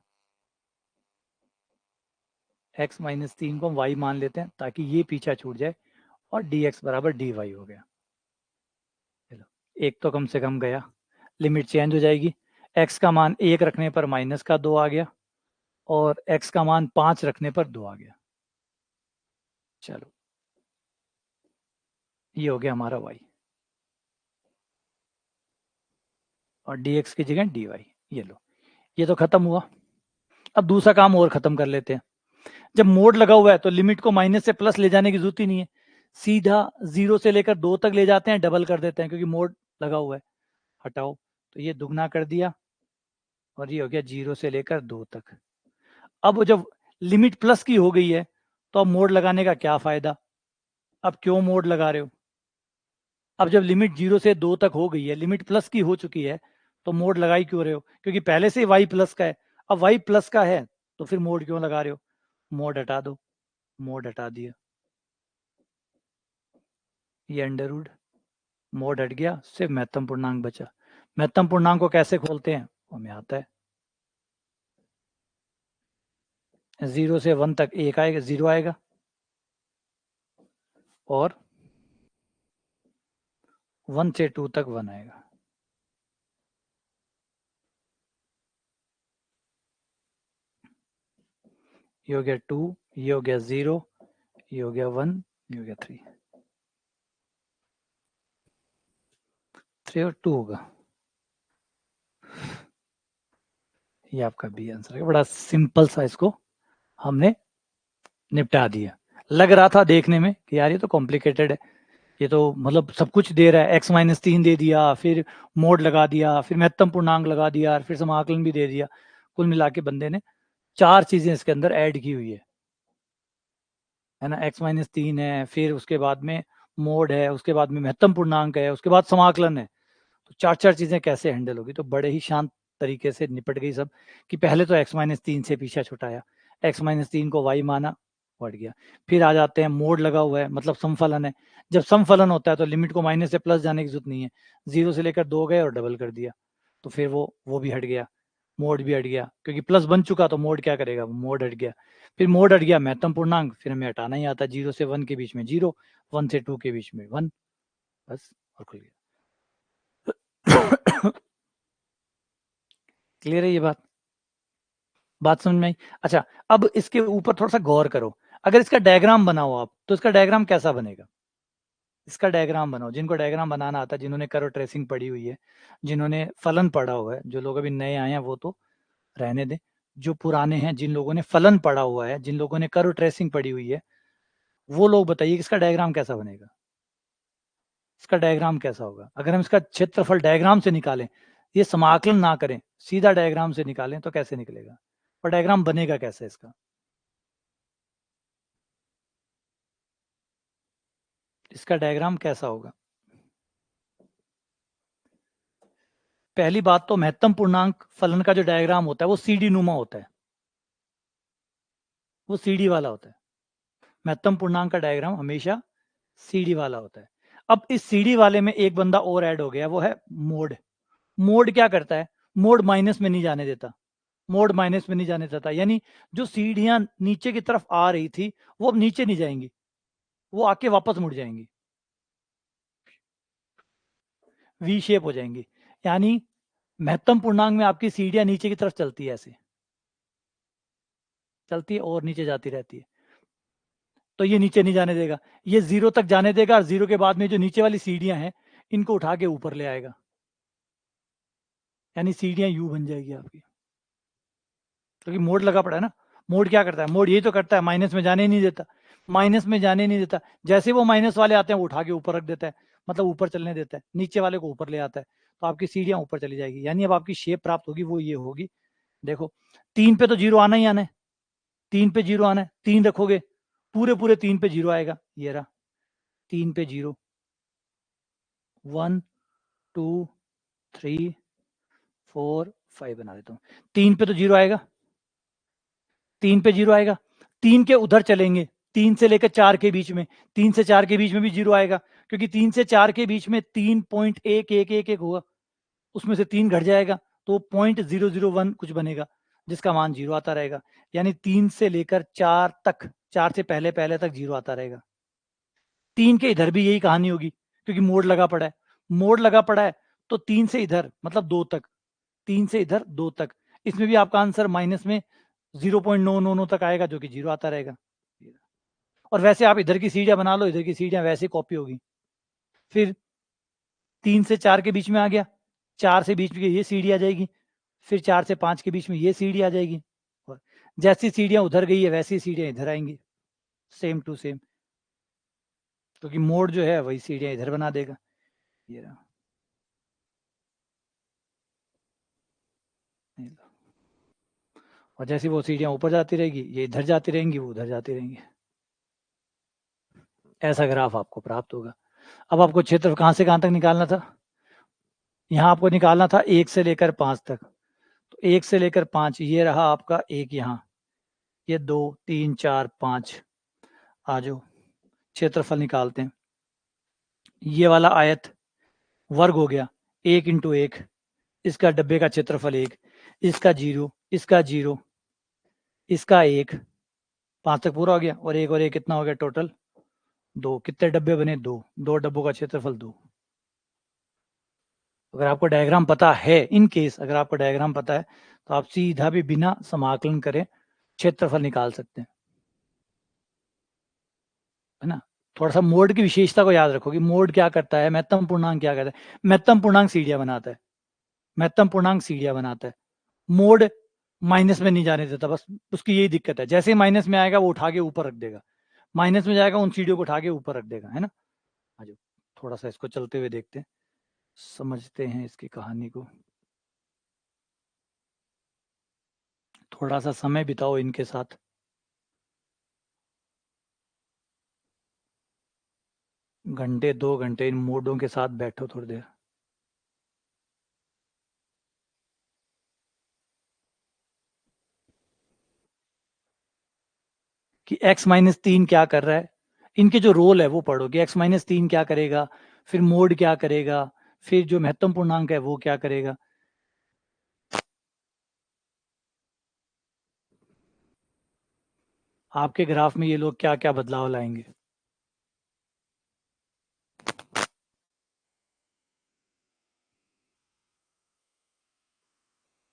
x-3 को हम y मान लेते हैं ताकि ये पीछा छूट जाए, और dx बराबर dy हो गया। चलो, एक तो कम से कम गया, लिमिट चेंज हो जाएगी। x का मान 1 रखने पर माइनस का 2 आ गया, और x का मान 5 रखने पर 2 आ गया। चलो, ये हो गया हमारा y, और dx की जगह dy। ये लो, ये तो खत्म हुआ। अब दूसरा काम और खत्म कर लेते हैं। जब मोड लगा हुआ है तो लिमिट को माइनस से प्लस ले जाने की जरूरत ही नहीं है, सीधा 0 से लेकर 2 तक ले जाते हैं, डबल कर देते हैं क्योंकि मोड लगा हुआ है। हटाओ, तो ये दुगना कर दिया और ये हो गया 0 से लेकर 2 तक। अब जब लिमिट प्लस की हो गई है तो अब मोड लगाने का क्या फायदा? अब क्यों मोड लगा रहे हो? अब जब लिमिट 0 से 2 तक हो गई है, लिमिट प्लस की हो चुकी है, तो मोड लगाई क्यों रहे हो? क्योंकि पहले से y प्लस का है। अब y प्लस का है तो फिर मोड क्यों लगा रहे हो? मोड हटा दो, मोड हटा दिया, ये अंडर रूट, मोड हट गया, सिर्फ महत्तम पूर्णांक बचा। महत्तम पूर्णांक को कैसे खोलते हैं हमें आता है। 0 से 1 तक 1 आएगा, 0 आएगा, और 1 से 2 तक 1 आएगा। ये हो गया 2, ये हो गया 0, ये हो गया 1, ये हो गया 3। 3 और 2 होगा, ये आपका बी आंसर है। बड़ा सिंपल सा इसको हमने निपटा दिया। लग रहा था देखने में कि यार ये तो कॉम्प्लिकेटेड है, ये तो मतलब सब कुछ दे रहा है, x-3 दे दिया, फिर मोड लगा दिया, फिर महत्तम पूर्णांक लगा दिया, फिर समाकलन भी दे दिया। कुल मिला के बंदे ने 4 चीजें इसके अंदर ऐड की हुई है ना। x-3 है, फिर उसके बाद में मोड है, उसके बाद में महत्तम पूर्णांक है, उसके बाद समाकलन है। तो 4 चीजें कैसे हैंडल होगी? तो बड़े ही शांत तरीके से निपट गई सब, कि पहले तो x-3 से पीछा छुटाया, x-3 को y माना, बढ़ गया। फिर आ जाते हैं मोड लगा हुआ है, मतलब समफलन है। जब समफलन होता है तो लिमिट को माइनस से प्लस जाने की जरूरत नहीं है, 0 से लेकर 2 गए और डबल कर दिया, तो फिर वो भी हट गया, मोड भी हट गया, क्योंकि प्लस बन चुका तो मोड क्या करेगा, मोड हट गया। फिर मोड हट गया महत्तम पूर्णांक, फिर हमें हटाना ही आता, 0 से 1 के बीच में 0, 1 से 2 के बीच में 1, बस, और खुल गया। क्लियर है ये बात समझ में आई? अच्छा, अब इसके ऊपर थोड़ा सा गौर करो। अगर इसका डायग्राम बनाओ आप, तो इसका डायग्राम कैसा बनेगा? इसका डायग्राम बनाओ, जिनको डायग्राम बनाना आता है, जिन्होंने कर्व ट्रेसिंग पढ़ी हुई है, जिन्होंने फलन पढ़ा हुआ है। जो लोग अभी नए आए हैं वो तो रहने दें, जो पुराने हैं, जिन लोगों ने फलन पढ़ा हुआ है, जिन लोगों ने कर्व ट्रेसिंग पढ़ी हुई है, वो लोग बताइए कि इसका डायग्राम कैसा बनेगा। इसका डायग्राम कैसा होगा? अगर हम इसका क्षेत्रफल डायग्राम से निकालें, ये समाकलन ना करें, सीधा डायग्राम से निकालें, तो कैसे निकलेगा? और डायग्राम बनेगा कैसे इसका? इसका डायग्राम कैसा होगा? पहली बात तो महत्तम पूर्णांक फलन का जो डायग्राम होता है वो सीडी नुमा होता है, वो सीडी वाला होता है। महत्तम पूर्णांक का डायग्राम हमेशा सीडी वाला होता है। अब इस सीडी वाले में एक बंदा और ऐड हो गया, वो है मोड। मोड क्या करता है? मोड माइनस में नहीं जाने देता, मोड माइनस में नहीं जाने देता, यानी जो सीढ़ियां नीचे की तरफ आ रही थी वो अब नीचे नहीं जाएंगी, वो आके वापस मुड़ जाएंगी, वी शेप हो जाएंगी। यानी महत्तम पूर्णांक में आपकी सीढ़ियां नीचे की तरफ चलती है, ऐसे चलती है और नीचे जाती रहती है, तो ये नीचे नहीं जाने देगा, ये 0 तक जाने देगा, और 0 के बाद में जो नीचे वाली सीढ़ियां हैं इनको उठा के ऊपर ले आएगा, यानी सीढ़ियां यू बन जाएगी आपकी, क्योंकि मोड लगा पड़ा है ना। मोड क्या करता है? मोड यही तो करता है, माइनस में जाने नहीं देता, माइनस में जाने नहीं देता। जैसे वो माइनस वाले आते हैं वो उठा के ऊपर रख देता है, मतलब ऊपर चलने देता है, नीचे वाले को ऊपर ले आता है, तो आपकी सीढ़ियां ऊपर चली जाएगी। यानी अब आपकी शेप प्राप्त होगी, वो ये होगी, देखो 3 पे तो 0 आना ही आना है, 3 पे 0 आना है, 3 रखोगे पूरे पूरे 3 पे 0 आएगा, ये रहा 3 पे 0, 1 2 3 4 5 बना देता हूँ। 3 पे तो 0 आएगा, 3 पे 0 आएगा, 3 के उधर चलेंगे, 3 से लेकर 4 के बीच में, 3 से 4 के बीच में भी 0 आएगा, क्योंकि 3 से 4 के बीच में 3.1111 होगा, उसमें से 3 घट जाएगा तो 0.001 कुछ बनेगा, जिसका मान 0 आता रहेगा। यानी 3 से लेकर 4 तक, 4 से पहले पहले तक 0 आता रहेगा। 3 के इधर भी यही कहानी होगी, क्योंकि मोड लगा पड़ा है, मोड लगा पड़ा है, तो 3 से इधर मतलब 2 तक, 3 से इधर 2 तक, इसमें भी आपका आंसर माइनस में 0.999 तक आएगा, जो कि 0 आता रहेगा। और वैसे आप इधर की सीढ़ियां बना लो, इधर की सीढ़ियां वैसे कॉपी होगी। फिर 3 से 4 के बीच में आ गया, 4 से बीच में ये सीढ़ी आ जाएगी, फिर 4 से 5 के बीच में ये सीढ़ी आ जाएगी, और जैसी सीढ़ियां उधर गई है वैसी सीढ़ियां इधर आएंगी, सेम टू सेम, क्योंकि मोड जो है वही सीढ़ियां इधर बना देगा। ये रहा, और जैसी वो सीढ़ियां ऊपर जाती रहेगी ये इधर जाती रहेंगी, वो उधर जाती रहेंगी। ऐसा ग्राफ आपको प्राप्त होगा। अब आपको क्षेत्र कहां से कहां तक निकालना था, यहाँ आपको निकालना था 1 से लेकर 5 तक। तो 1 से लेकर 5 ये रहा आपका एक, यहाँ ये 2 3 4 5। आ जाओ क्षेत्रफल निकालते हैं। ये वाला आयत वर्ग हो गया 1 इंटू 1, इसका डब्बे का क्षेत्रफल 1, इसका 0, इसका 0, इसका 1, 5 तक पूरा हो गया, और एक कितना हो गया टोटल 2। कितने डब्बे बने, 2 डब्बों का क्षेत्रफल 2। अगर आपको डायग्राम पता है, इन केस अगर आपको डायग्राम पता है तो आप सीधा भी बिना समाकलन करे क्षेत्रफल निकाल सकते हैं, है ना। थोड़ा सा मोड की विशेषता को याद रखो कि मोड क्या करता है, महत्तम पूर्णांक क्या करता है। महत्तम पूर्णांक सीढ़ियां बनाता है, महत्तम पूर्णांक सीढ़ियां बनाता है। मोड माइनस में नहीं जाने देता, बस उसकी यही दिक्कत है, जैसे ही माइनस में आएगा वो उठा के ऊपर रख देगा, माइनस में जाएगा उन सीढ़ियों को उठा के ऊपर रख देगा, है ना। आज थोड़ा सा इसको चलते हुए देखते हैं, समझते हैं इसकी कहानी को। थोड़ा सा समय बिताओ इनके साथ। घंटे 2 घंटे इन मोडों के साथ बैठो थोड़ी देर। कि x-3 क्या कर रहा है, इनके जो रोल है वो पढ़ो कि x-3 क्या करेगा, फिर मोड क्या करेगा, फिर जो महत्तम पूर्णांक है वो क्या करेगा। आपके ग्राफ में ये लोग क्या क्या बदलाव लाएंगे।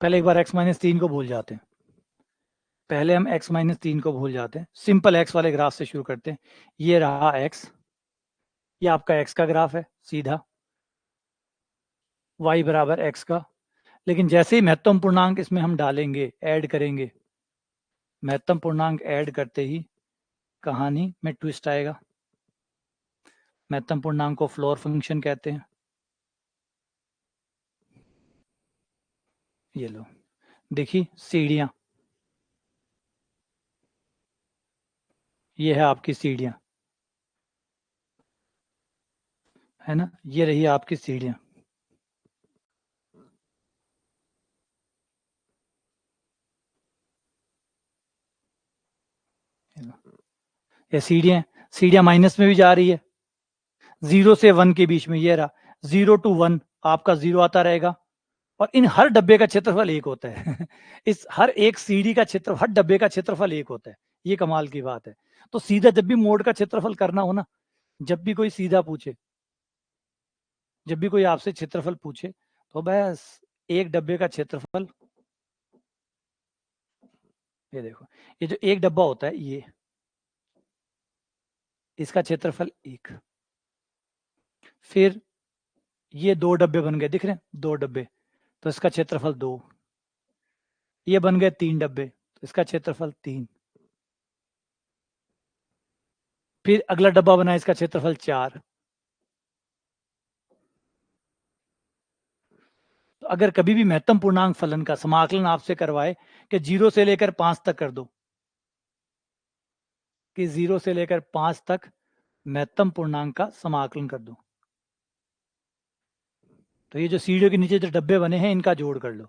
पहले एक बार x-3 को भूल जाते हैं, पहले हम x-3 को भूल जाते हैं, सिंपल x वाले ग्राफ से शुरू करते हैं। ये रहा x, ये आपका x का ग्राफ है सीधा, y बराबर x का। लेकिन जैसे ही महत्तम पूर्णांक इसमें हम डालेंगे, ऐड करेंगे, महत्तम पूर्णांक ऐड करते ही कहानी में ट्विस्ट आएगा। महत्तम पूर्णांक को फ्लोर फंक्शन कहते हैं। ये लो देखिए सीढ़ियां, ये है आपकी सीढ़ियां, है ना, ये रही आपकी सीढ़ियां। ये सीढ़ियां, सीढ़ियां माइनस में भी जा रही है, 0 से 1 के बीच में। ये रहा 0 to 1 आपका 0 आता रहेगा, और इन हर डब्बे का क्षेत्रफल 1 होता है इस हर एक सीढ़ी का क्षेत्र, हर डब्बे का क्षेत्रफल 1 होता है। ये कमाल की बात है। तो सीधा जब भी मोड का क्षेत्रफल करना हो ना, जब भी कोई सीधा पूछे, जब भी कोई आपसे क्षेत्रफल पूछे, तो बस एक डब्बे का क्षेत्रफल, ये देखो, ये जो एक डब्बा होता है ये, इसका क्षेत्रफल 1। फिर ये 2 डब्बे बन गए, दिख रहे हैं 2 डब्बे, तो इसका क्षेत्रफल 2। ये बन गए 3 डब्बे, तो इसका क्षेत्रफल 3। फिर अगला डब्बा बना, इसका क्षेत्रफल 4। तो अगर कभी भी महत्तम पूर्णांक फलन का समाकलन आपसे करवाए कि 0 से लेकर 5 तक कर दो, कि 0 से लेकर 5 तक महत्तम पूर्णांक का समाकलन कर दो, तो ये जो सीढ़ियों के नीचे जो डब्बे बने हैं इनका जोड़ कर लो,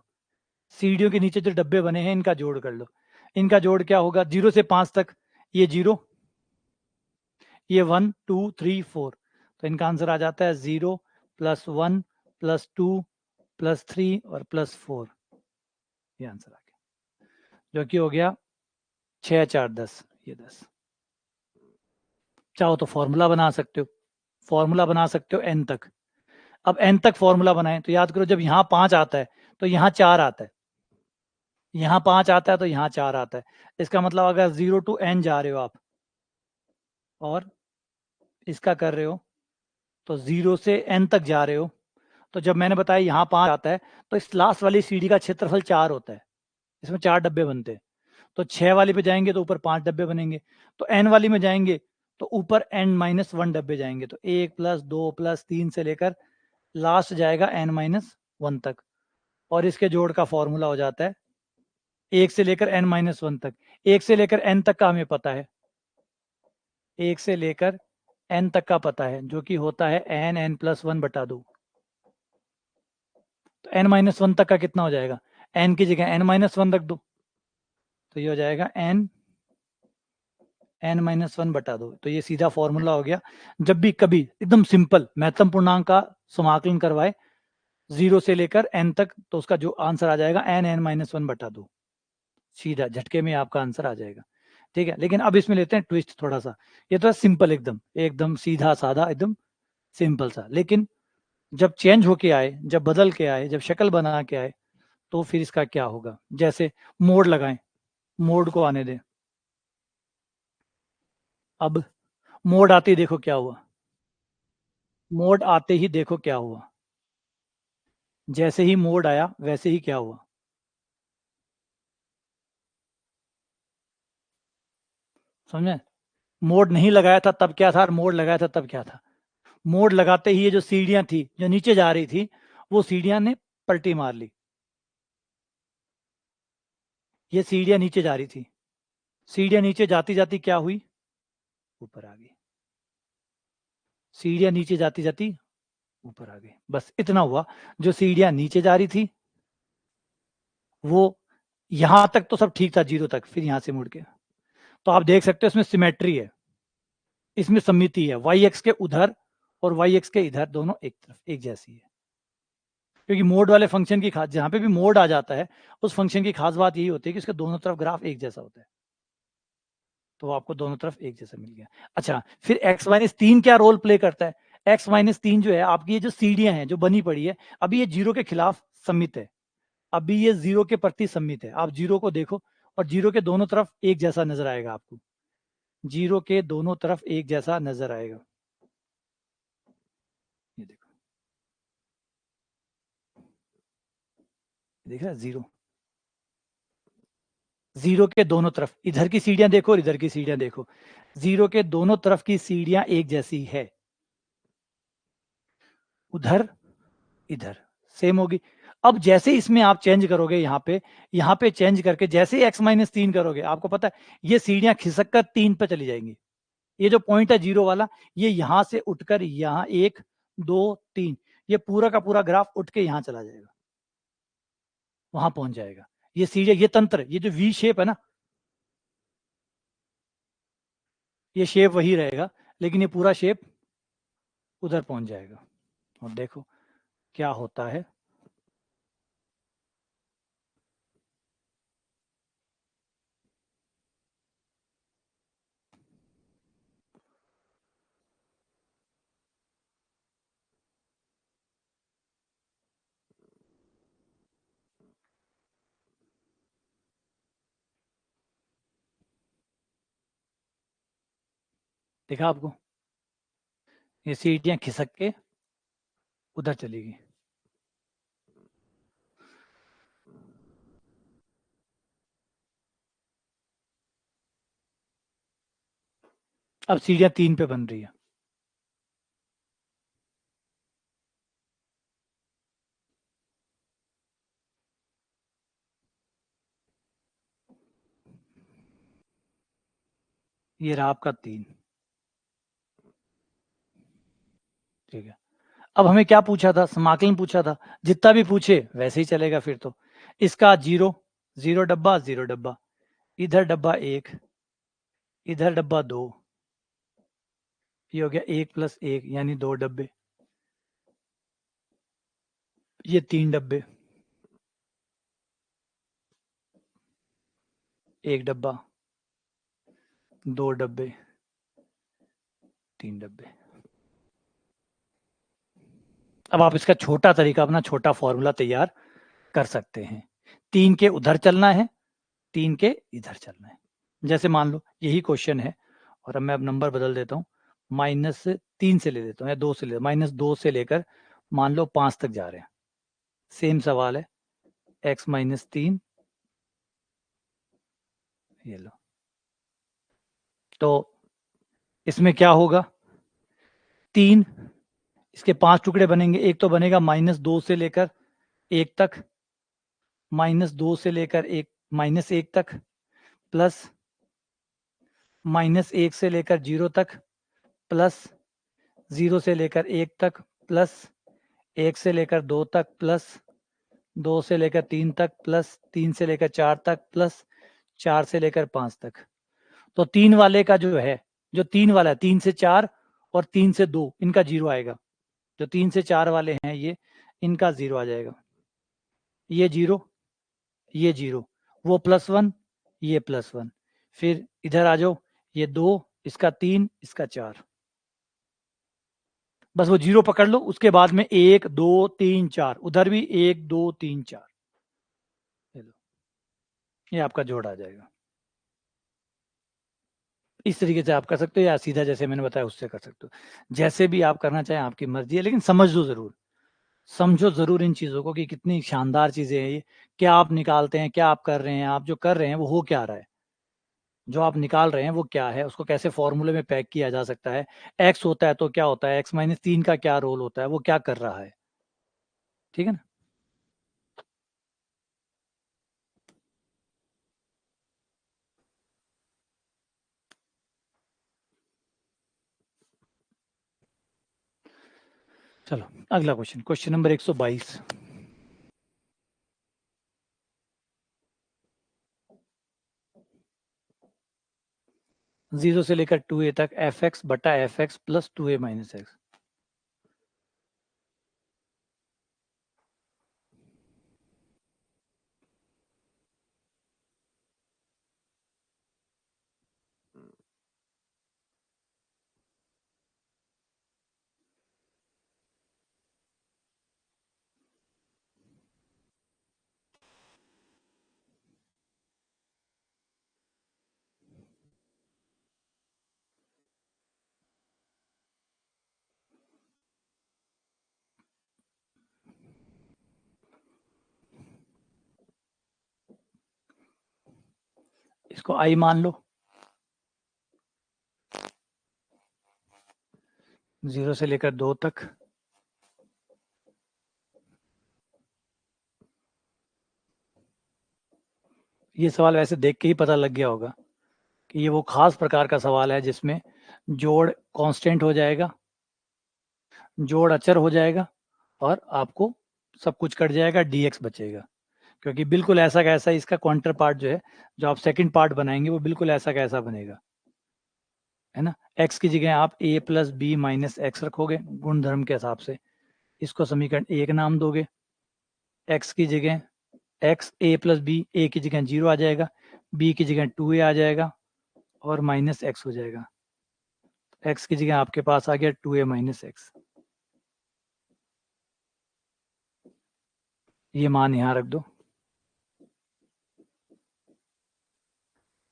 सीढ़ियों के नीचे जो डब्बे बने हैं इनका जोड़ कर लो। इनका जोड़ क्या होगा, 0 से 5 तक ये 0, ये 1 2 3 4, तो इनका आंसर आ जाता है 0 + 1 + 2 + 3 और +4। ये आंसर आ गया, जो कि हो गया 6 4 10, ये 10। चाहो तो फॉर्मूला बना सकते हो, फॉर्मूला बना सकते हो n तक। अब n तक फॉर्मूला बनाएं तो याद करो, जब यहाँ 5 आता है तो यहाँ 4 आता है, यहाँ 5 आता है तो यहाँ 4 आता है। इसका मतलब अगर 0 to n जा रहे हो आप और इसका कर रहे हो, तो 0 से n तक जा रहे हो, तो जब मैंने बताया यहाँ 5 आता है तो इस लास्ट वाली सीढ़ी का क्षेत्रफल 4 होता है, इसमें 4 डब्बे बनते हैं। तो 6 वाली पे जाएंगे तो ऊपर 5 डब्बे बनेंगे, तो n वाली में जाएंगे तो ऊपर n-1 डब्बे जाएंगे, तो 1 + 2 + 3 से लेकर लास्ट जाएगा n-1 तक, और इसके जोड़ का फॉर्मूला हो जाता है 1 से लेकर n-1 तक। 1 से लेकर n तक का हमें पता है, 1 से लेकर n तक का पता है, जो कि होता है n+1 बटा 2। तो n-1 तक का कितना हो जाएगा, n की जगह n-1 रख दो, तो ये हो जाएगा n-1 बटा 2। तो ये सीधा फॉर्मूला हो गया। जब भी कभी एकदम सिंपल महत्तम पूर्णांक का समाकलन करवाए 0 से लेकर n तक, तो उसका जो आंसर आ जाएगा n-1 बटा 2, सीधा झटके में आपका आंसर आ जाएगा। ठीक है, लेकिन अब इसमें लेते हैं ट्विस्ट थोड़ा सा। ये तो सिंपल एकदम एकदम सीधा साधा एकदम सिंपल सा, लेकिन जब चेंज होके आए, जब बदल के आए, जब शक्ल बना के आए, तो फिर इसका क्या होगा। जैसे मोड लगाएं, मोड को आने दें, अब मोड आते ही देखो क्या हुआ, मोड आते ही देखो क्या हुआ, जैसे ही मोड आया वैसे ही क्या हुआ, समझे। मोड नहीं लगाया था तब क्या था, और मोड लगाया था तब क्या था। मोड लगाते ही ये जो सीढ़ियां थी जो नीचे जा रही थी, वो सीढ़ियां ने पलटी मार ली, ये सीढ़ियां नीचे जा रही थी, सीढ़ियां नीचे जाती जाती क्या हुई, ऊपर आ गई, सीढ़ियां नीचे जाती जाती ऊपर आ गई, बस इतना हुआ। जो सीढ़ियां नीचे जा रही थी वो यहां तक तो सब ठीक था 0 तक, फिर यहां से मुड़ के, तो आप देख सकते हो इसमें सिमेट्री है, इसमें सममिति है, वाई एक्स के उधर और वाई एक्स के इधर दोनों एक तरफ एक जैसी है। क्योंकि मोड वाले फंक्शन की खास, जहां पे भी मोड आ जाता है उस फंक्शन की खास बात यही होती है कि उसके दोनों तरफ ग्राफ एक जैसा होता है, तो आपको दोनों तरफ एक जैसा मिल गया। अच्छा, फिर x-3 क्या रोल प्ले करता है। x-3 जो है आपकी, ये जो सीढ़ियां हैं जो बनी पड़ी है, अभी ये 0 के खिलाफ सम्मित है, अभी ये 0 के प्रति सम्मित है। आप 0 को देखो और 0 के दोनों तरफ एक जैसा नजर आएगा आपको, 0 के दोनों तरफ एक जैसा नजर आएगा, ये देखो, देख रहा है 0, 0 के दोनों तरफ, इधर की सीढ़ियां देखो और इधर की सीढ़ियां देखो, 0 के दोनों तरफ की सीढ़ियां एक जैसी है, उधर इधर सेम होगी। अब जैसे इसमें आप चेंज करोगे, यहाँ पे चेंज करके जैसे x-3 करोगे, आपको पता है ये सीढ़ियां खिसक कर 3 पे चली जाएंगी। ये जो पॉइंट है 0 वाला, ये यहां से उठकर यहाँ 1 2 3, ये पूरा का पूरा ग्राफ उठ के यहाँ चला जाएगा, वहां पहुंच जाएगा। ये सीढ़ियां, ये तंत्र, ये जो वी शेप है ना, ये शेप वही रहेगा, लेकिन ये पूरा शेप उधर पहुंच जाएगा। और देखो क्या होता है, देखा आपको, ये सीढ़ियां खिसक के उधर चली गई। अब सीढ़ियां 3 पे बन रही है, ये रहा आपका 3। ठीक है, अब हमें क्या पूछा था, समाकलन पूछा था, जितना भी पूछे वैसे ही चलेगा फिर तो। इसका 0 0 डब्बा 0 डब्बा, इधर डब्बा 1, इधर डब्बा 2, ये हो गया 1 + 1 यानी 2 डब्बे, ये 3 डब्बे, 1 डब्बा, 2 डब्बे, 3 डब्बे। अब आप इसका छोटा तरीका, अपना छोटा फॉर्मूला तैयार कर सकते हैं। 3 के उधर चलना है, 3 के इधर चलना है। जैसे मान लो यही क्वेश्चन है, और अब मैं अब नंबर बदल देता हूँ, -3 से ले लेता हूँ या 2 से ले, -2 से लेकर मान लो 5 तक जा रहे हैं। सेम सवाल है, x-3 ये लो, तो इसमें क्या होगा, 3, इसके 5 टुकड़े बनेंगे। एक तो बनेगा -2 से लेकर 1 तक, -2 से लेकर -1 तक, प्लस -1 से लेकर 0 तक, प्लस 0 से लेकर 1 तक, प्लस 1 से लेकर 2 तक, प्लस 2 से लेकर 3 तक, प्लस 3 से लेकर 4 तक, प्लस 4 से लेकर 5 तक। तो 3 वाले का जो है, जो 3 वाला है, 3 से 4 और 3 से 2, इनका 0 आएगा। जो 3 से 4 वाले हैं ये, इनका 0 आ जाएगा। ये 0, ये 0, वो +1, ये +1। फिर इधर आ जाओ, ये 2, इसका 3, इसका 4। बस वो 0 पकड़ लो, उसके बाद में 1 2 3 4, उधर भी 1 2 3 4, ये आपका जोड़ आ जाएगा। इस तरीके से आप कर सकते हो, या सीधा जैसे मैंने बताया उससे कर सकते हो। जैसे भी आप करना चाहें आपकी मर्जी है, लेकिन समझ लो जरूर, समझो जरूर इन चीजों को कि कितनी शानदार चीजें हैं ये। क्या आप निकालते हैं, क्या आप कर रहे हैं, आप जो कर रहे हैं वो हो क्या रहा है, जो आप निकाल रहे हैं वो क्या है, उसको कैसे फॉर्मूले में पैक किया जा सकता है। एक्स होता है तो क्या होता है, x-3 का क्या रोल होता है, वो क्या कर रहा है। ठीक है ना। चलो अगला क्वेश्चन, क्वेश्चन नंबर 122। 0 से लेकर 2a तक f(x) बटा f(x) + 2a - x। इसको i मान लो, 0 से लेकर 2 तक। ये सवाल वैसे देख के ही पता लग गया होगा कि ये वो खास प्रकार का सवाल है जिसमें जोड़ कांस्टेंट हो जाएगा, जोड़ अचर हो जाएगा, और आपको सब कुछ कट जाएगा, dx बचेगा। क्योंकि बिल्कुल ऐसा कैसा इसका काउंटर पार्ट जो है, जो आप सेकंड पार्ट बनाएंगे वो बिल्कुल ऐसा कैसा बनेगा, है ना। x की जगह आप a + b - x रखोगे गुणधर्म के हिसाब से, इसको समीकरण 1 नाम दोगे। x की जगह x, a + b, a की जगह 0 आ जाएगा, b की जगह 2a आ जाएगा, और -x हो जाएगा। x की जगह आपके पास आ गया 2a - x। ये मान यहाँ रख दो,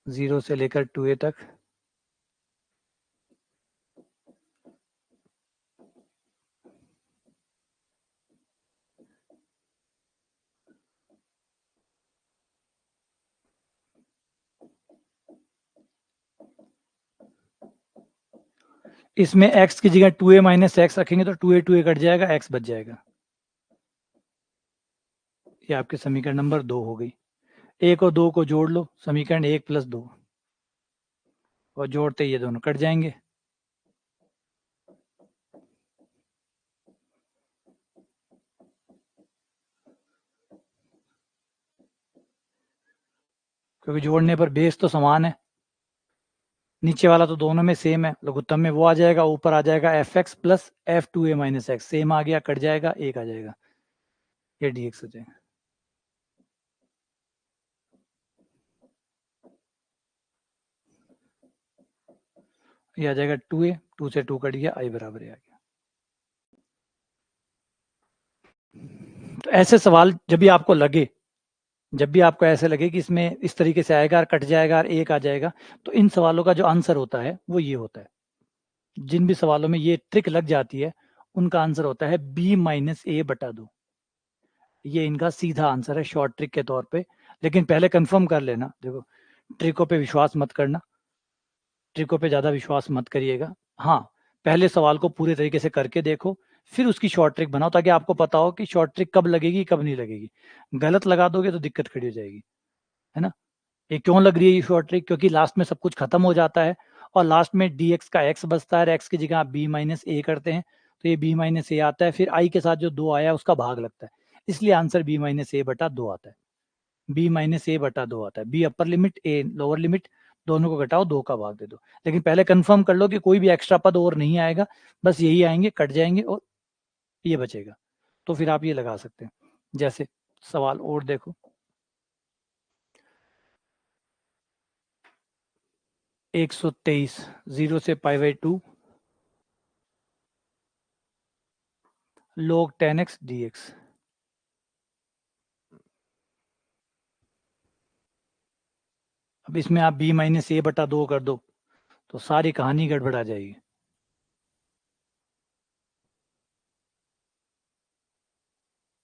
0 से लेकर 2a तक। इसमें x की जगह 2a - x रखेंगे तो 2a कट जाएगा, x बच जाएगा। ये आपके समीकरण नंबर 2 हो गई। 1 और 2 को जोड़ लो, समीकरण 1 + 2, और जोड़ते ये दोनों कट जाएंगे। क्योंकि जोड़ने पर बेस तो समान है, नीचे वाला तो दोनों में सेम है, लघुत्तम में वो आ जाएगा, ऊपर आ जाएगा f(x) + f(2a - x), सेम आ गया, कट जाएगा, 1 आ जाएगा, ये dx हो जाएगा। ये आ जाएगा 2a, 2 से 2 कट गया, i बराबर आ गया। तो ऐसे सवाल जब भी आपको लगे, जब भी आपको ऐसे लगे कि इसमें इस तरीके से आएगा और कट जाएगा और 1 आ जाएगा, तो इन सवालों का जो आंसर होता है वो ये होता है। जिन भी सवालों में ये ट्रिक लग जाती है उनका आंसर होता है b - a/2। ये इनका सीधा आंसर है शॉर्ट ट्रिक के तौर पे। लेकिन पहले कंफर्म कर लेना, देखो ट्रिकों पे विश्वास मत करना, ट्रिकों पे ज़्यादा विश्वास मत करिएगा। हाँ, पहले सवाल को पूरे तरीके से करके देखो, फिर उसकी शॉर्ट ट्रिक बनाओ ताकि आपको पता हो कि शॉर्ट ट्रिक कब लगेगी, कब नहीं लगेगी। गलत लगा दोगे तो दिक्कत खड़ी हो जाएगी, है ना? ये क्यों लग रही है ये शॉर्ट ट्रिक? क्योंकि लास्ट में सब कुछ खत्म हो जाता है और लास्ट में dx का x बचता है और x की जगह आप b माइनस ए करते हैं, तो ये b माइनस ए आता है, फिर i के साथ जो 2 आया उसका भाग लगता है, इसलिए आंसर b माइनस ए बटा 2 आता है। b माइनस ए बटा 2 आता है। b upper limit, a lower limit, दोनों को घटाओ, 2 का भाग दे दो। लेकिन पहले कंफर्म कर लो कि कोई भी एक्स्ट्रा पद और नहीं आएगा, बस यही आएंगे, कट जाएंगे और ये बचेगा, तो फिर आप ये लगा सकते हैं। जैसे सवाल और देखो, 123 0 से पाई बाई 2 log 10x dx। अब इसमें आप b माइनस ए बटा 2 कर दो तो सारी कहानी गड़बड़ा जाएगी।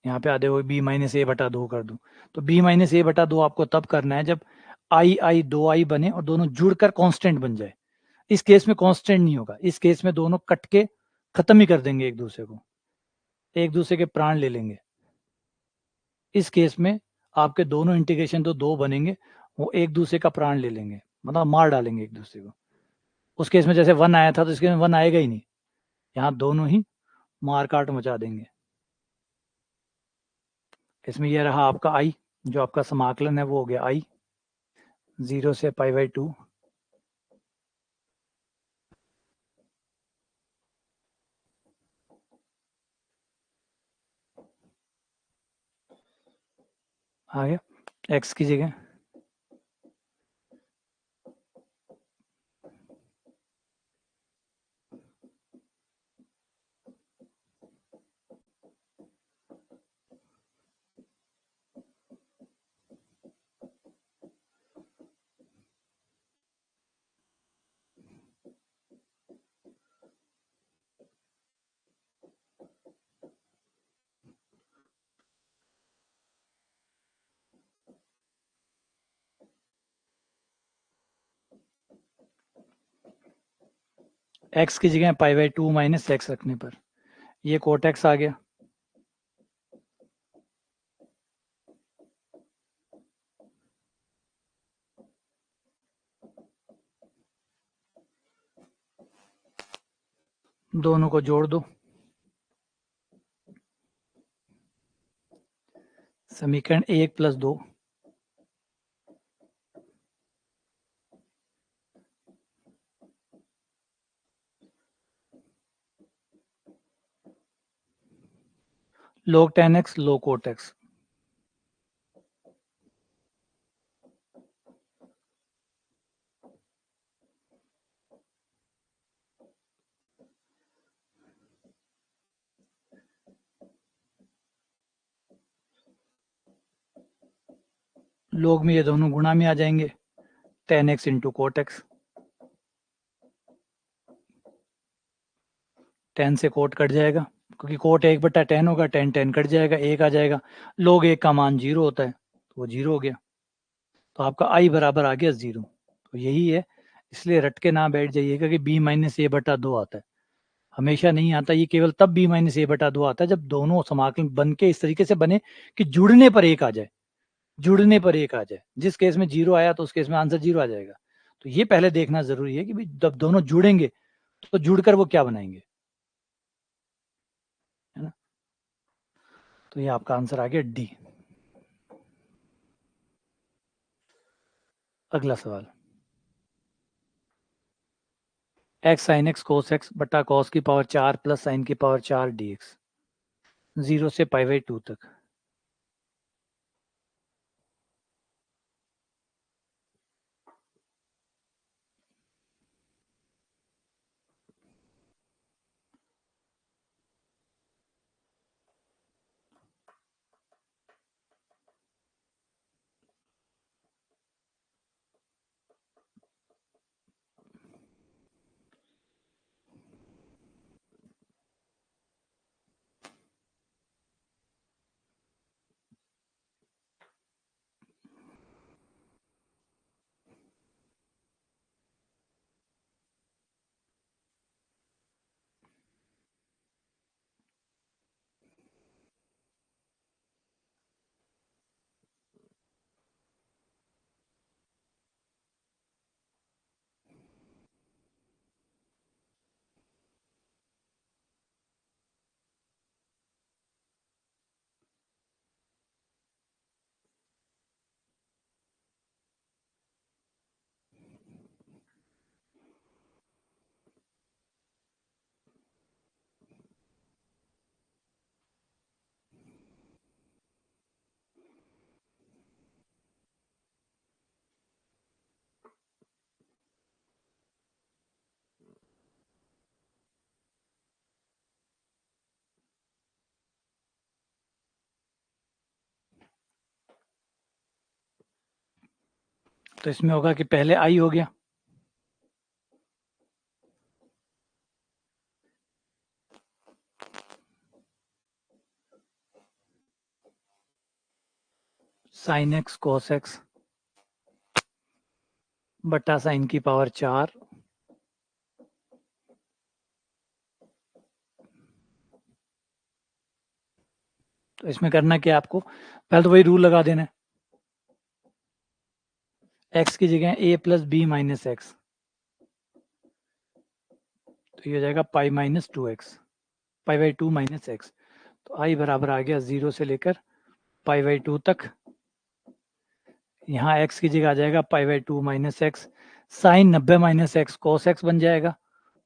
यहाँ पे आधे हुए b माइनस ए बटा 2 कर दूं, तो b माइनस ए बटा 2 आपको तब करना है जब आई 2i बने और दोनों जुड़कर कांस्टेंट बन जाए। इस केस में कांस्टेंट नहीं होगा, इस केस में दोनों कट के खत्म ही कर देंगे एक दूसरे को, एक दूसरे के प्राण ले लेंगे। इस केस में आपके दोनों इंटीग्रेशन तो 2 बनेंगे, वो एक दूसरे का प्राण ले लेंगे, मतलब मार डालेंगे एक दूसरे को। उस केस में जैसे 1 आया था तो इसके में 1 आएगा ही नहीं, यहाँ दोनों ही मार काट मचा देंगे। इसमें यह रहा आपका आई, जो आपका समाकलन है वो हो गया आई 0 से पाई बाई 2 आ गया एक्स की जगह एक्स की जगह पाई बाई 2 माइनस एक्स रखने पर ये कोट एक्स आ गया। दोनों को जोड़ दो, समीकरण 1 plus 2 log 10x log cot x. log में ये दोनों गुणा में आ जाएंगे, 10x इंटू कोट एक्स, 10 से कोट कट जाएगा क्योंकि कोट 1 बटा 10 होगा, 10 कट जाएगा, 1 आ जाएगा, log 1 का मान 0 होता है तो वो 0 हो गया, तो आपका आई बराबर आ गया 0। तो यही है, इसलिए रट के ना बैठ जाइएगा कि b माइनस ए बटा 2 आता है, हमेशा नहीं आता। ये केवल तब b माइनस ए बटा 2 आता है जब दोनों समाकलन बन के इस तरीके से बने कि जुड़ने पर एक आ जाए, जुड़ने पर एक आ जाए। जिस केस में 0 आया तो उस केस में आंसर 0 आ जाएगा। तो ये पहले देखना जरूरी है कि भाई जब दोनों जुड़ेंगे तो जुड़कर वो क्या बनाएंगे, है ना? तो ये आपका आंसर आ गया डी। अगला सवाल, x sine x cos x बटा कॉस की पावर 4 प्लस साइन की पावर 4 dx 0 से पाई बाई 2 तक। तो इसमें होगा कि पहले आई हो गया, साइन एक्स कोस एक्स बटा साइन की पावर 4 तो इसमें करना क्या आपको, पहले तो वही रूल लगा देना है, एक्स की जगह a plus b minus x, तो ये हो जाएगा pi minus 2x, pi by 2 minus x. तो आई बराबर आ गया 0 से लेकर पाई बाई 2 तक। यहाँ x की जगह आ जाएगा pi by 2 minus x, sine 90 minus x cos x बन जाएगा,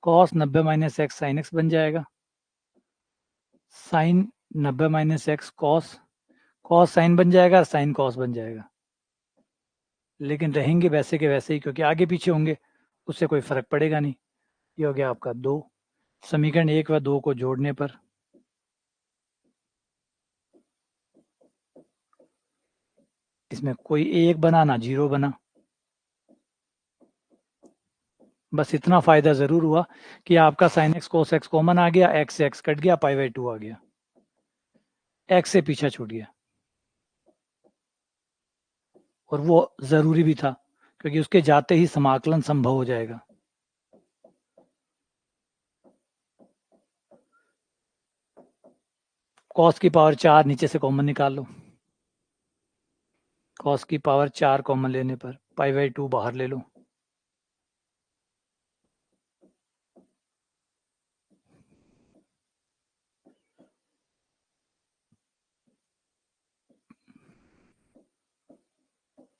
cos 90 minus x sine x बन जाएगा, sine 90 minus x cos, cos sine बन जाएगा, साइन कॉस बन जाएगा, लेकिन रहेंगे वैसे के वैसे ही क्योंकि आगे पीछे होंगे, उससे कोई फर्क पड़ेगा नहीं। ये हो गया आपका 2, समीकरण 1 व 2 को जोड़ने पर इसमें कोई एक बना ना जीरो बना, बस इतना फायदा जरूर हुआ कि आपका sine x cos x common आ गया, एक्स से एक्स कट गया, पाई बाई 2 आ गया, एक्स से पीछा छूट गया, और वो जरूरी भी था क्योंकि उसके जाते ही समाकलन संभव हो जाएगा। कॉस की पावर 4 नीचे से कॉमन निकाल लो, कॉस की पावर 4 कॉमन लेने पर पाई बाई 2 बाहर ले लो,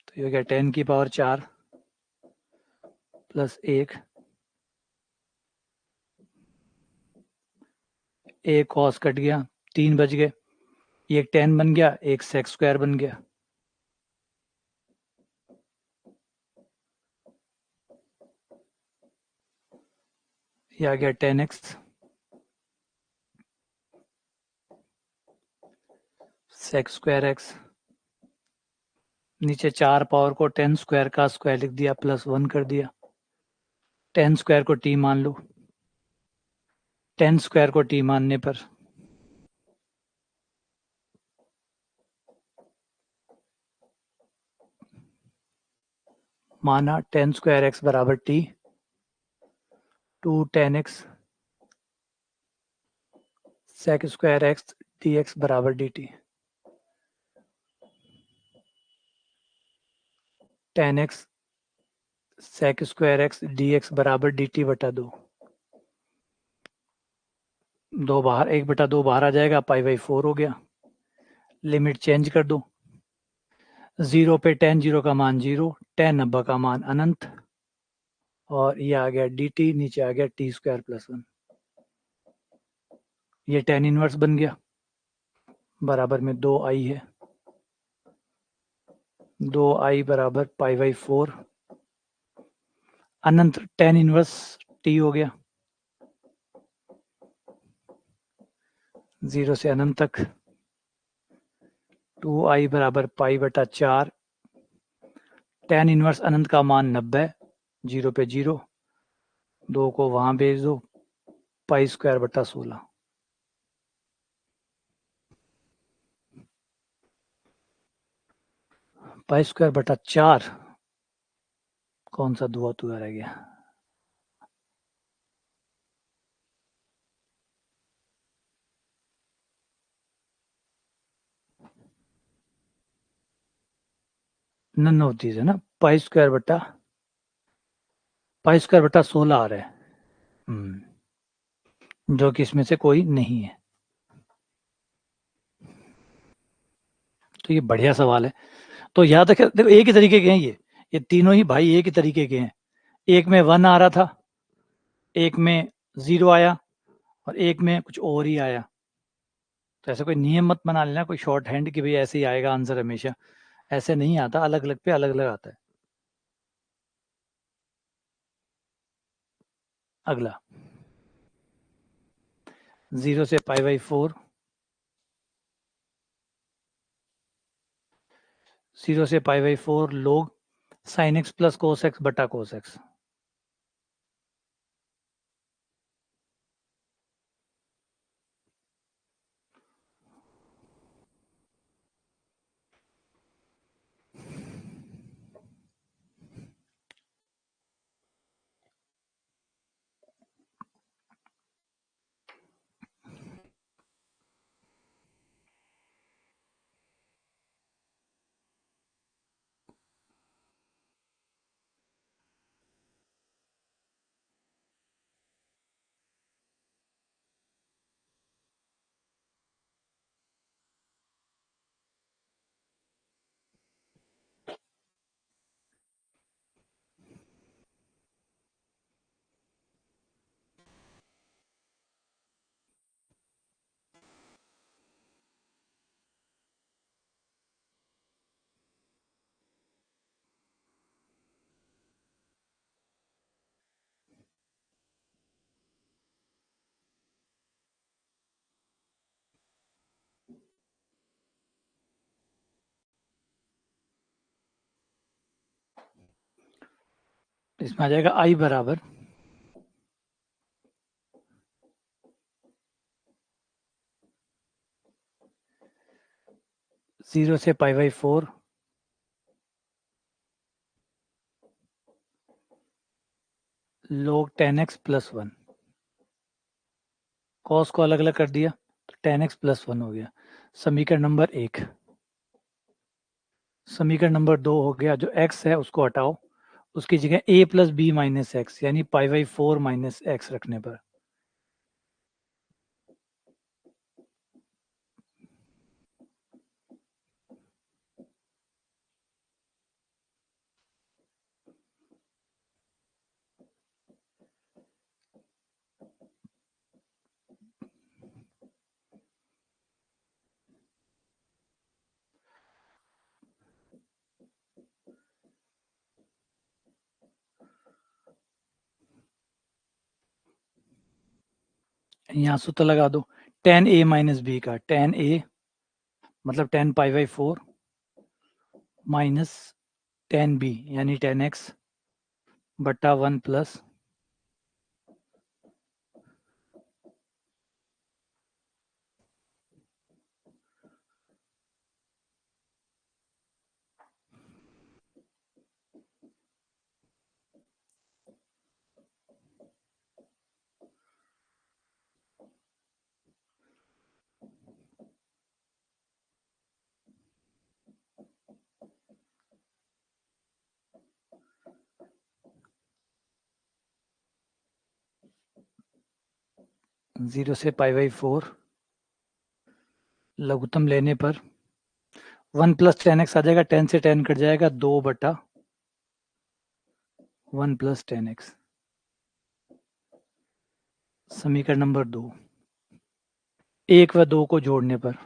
तो ये हो गया 10 की पावर 4 प्लस 1, एक कॉस कट गया, 3 बच गए, एक 10 बन गया, एक सेक्स स्क्वायर बन गया, ये आ गया 10x सेक्स स्क्वायर एक्स, नीचे 4 पावर को 10 स्क्वायर का स्क्वायर लिख दिया प्लस 1 कर दिया, 10 स्क्वायर को t मान लो, 10 स्क्वायर को t मानने पर माना 10 स्क्वायर एक्स बराबर t, 2 10x sec square x d x बराबर d t, 10x sec square x d x बराबर डी टी बटा 2, 2 बाहर, 1/2 बाहर आ जाएगा, पाई बाई 4 हो गया, लिमिट चेंज कर दो, 0 पे tan 0 का मान 0, tan 90 का मान अनंत, और ये आ गया डी टी, नीचे आ गया टी स्क्वायर प्लस 1, ये tan इनवर्स बन गया, बराबर में 2i है, 2i बराबर pi by 4 Anant tan inverse t हो गया, 0 से अनंत तक, 2i बराबर पाई बटा 4, tan इनवर्स अनंत का मान 90, 0 पे 0, 2 को वहां भेज दो, पाई स्क्वायर बटा 16, पाई स्क्वायर बटा 4, कौन सा दुआ तुआ रह गया, नन ऑफ दीज है ना, पाई स्क्वायर बटा 16 आ रहा है, जो कि इसमें से कोई नहीं है। तो ये बढ़िया सवाल है, तो याद रखे, देखो एक ही तरीके के हैं ये तीनों ही भाई एक ही तरीके के हैं, एक में 1 आ रहा था, एक में 0 आया, और एक में कुछ और ही आया, तो ऐसा कोई नियम मत बना लेना, कोई शॉर्ट हैंड कि भाई ऐसे ही आएगा आंसर हमेशा, ऐसे नहीं आता, अलग अलग पे अलग अलग आता है। अगला 0 से पाई बाई 4, 0 से पाई बाई 4 लोग sine x plus cos x बटा कोस एक्स। इसमें आ जाएगा आई बराबर 0 से π/4 log 10x प्लस 1। कॉस को अलग अलग कर दिया तो 10x प्लस 1 हो गया। समीकरण नंबर 1। समीकरण नंबर 2 हो गया, जो x है उसको हटाओ, उसकी जगह a plus b minus x यानी π/4 माइनस एक्स रखने पर यहाँ सूत्र लगा दो। tan a माइनस बी का tan a मतलब 10 π/4 माइनस tan b यानी tan x बट्टा 1 प्लस 0 से π/4 लघुत्तम लेने पर 1 प्लस tan x आ जाएगा, 10 से 10 कट जाएगा, 2 बटा 1 प्लस tan x। समीकरण नंबर 2। 1 व 2 को जोड़ने पर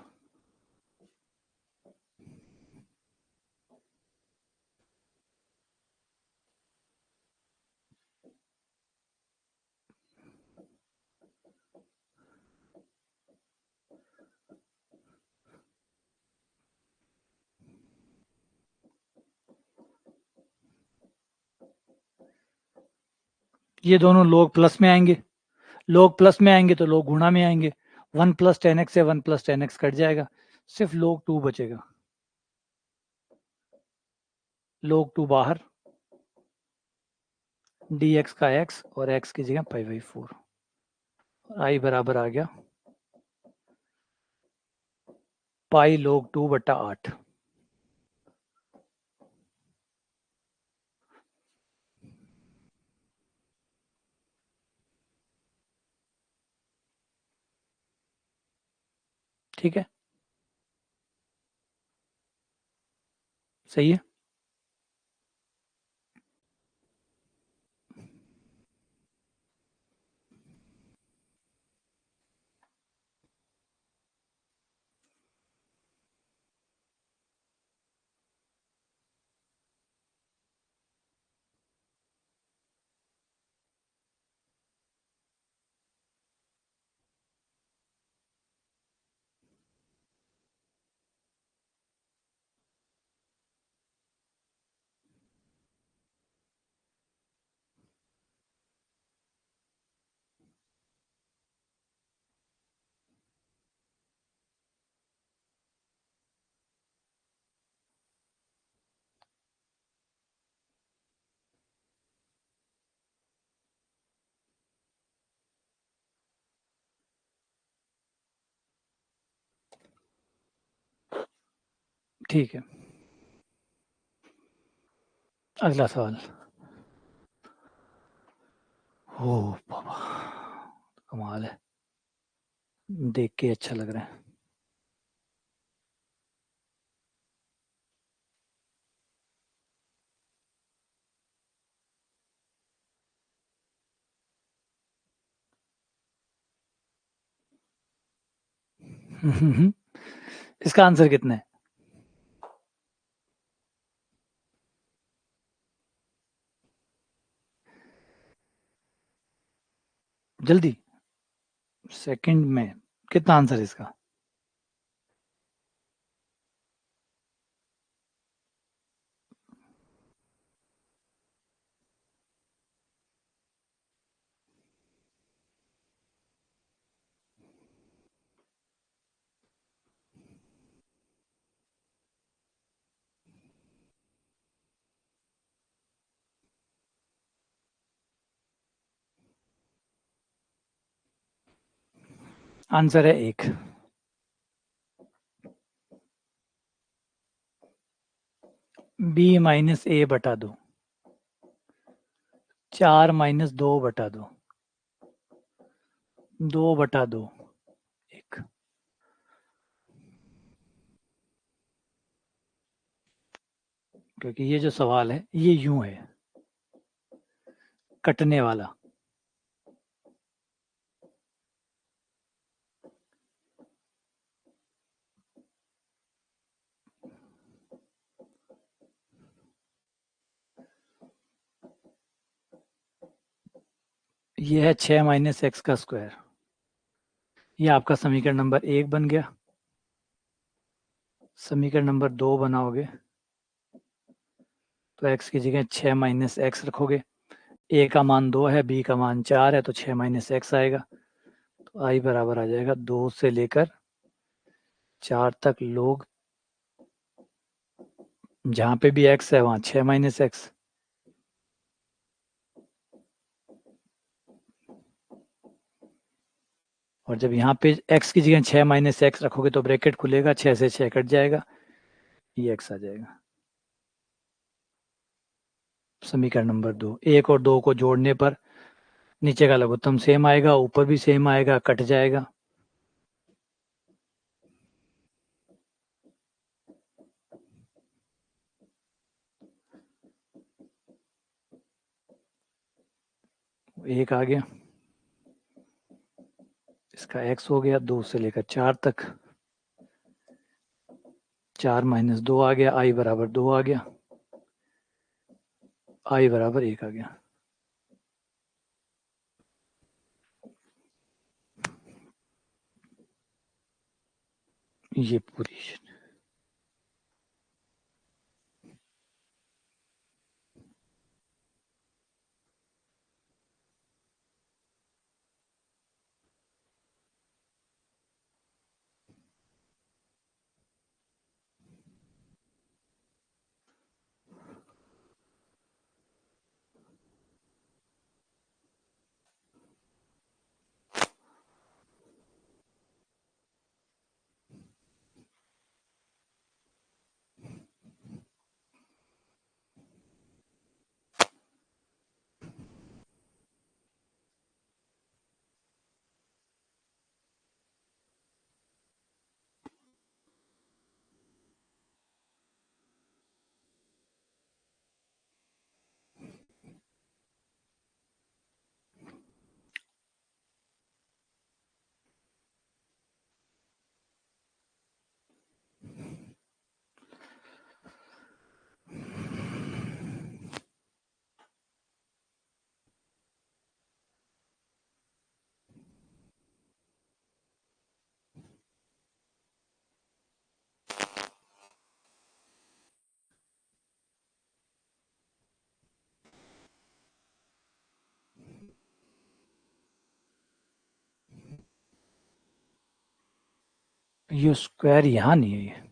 ये दोनों लोग प्लस में आएंगे, लोग प्लस में आएंगे तो लोग गुणा में आएंगे। 1 प्लस टेन एक्स से 1 प्लस टेन एक्स कट जाएगा, सिर्फ लोग 2 बचेगा। लोग 2 बाहर, dx का x और x की जगह π/4। आई बराबर आ गया पाई log 2 बटा 8। ठीक है, सही है। ठीक है, अगला सवाल। ओ बाबा, कमाल है, देख के अच्छा लग रहा है। इसका आंसर कितना है? जल्दी, सेकंड में कितना आंसर है इसका? आंसर है 1। बी माइनस ए बटा 2, 4 माइनस 2 बटा 2, 2 बटा 2, 1। क्योंकि ये जो सवाल है ये यूं है, कटने वाला। ये है 6 माइनस एक्स का स्क्वायर। ये आपका समीकरण नंबर 1 बन गया। समीकरण नंबर 2 बनाओगे तो x की जगह 6 माइनस एक्स रखोगे। a का मान 2 है, b का मान 4 है, तो 6 माइनस एक्स आएगा। तो i बराबर आ जाएगा 2 से लेकर 4 तक लोग, जहां पे भी x है वहां 6 माइनस एक्स। और जब यहाँ पे x की जगह 6 माइनस एक्स रखोगे तो ब्रैकेट खुलेगा, 6 से 6 कट जाएगा, ये x आ जाएगा। समीकरण नंबर 2, 1 और 2 को जोड़ने पर नीचे का लघुत्तम सेम आएगा, ऊपर भी सेम आएगा, कट जाएगा। एक आ गया, इसका x हो गया 2 से लेकर 4 तक। 4 माइनस 2 आ गया, i बराबर 2 आ गया, i बराबर 1 आ गया। ये पूरी। ये स्क्वायर यहाँ नहीं है, ये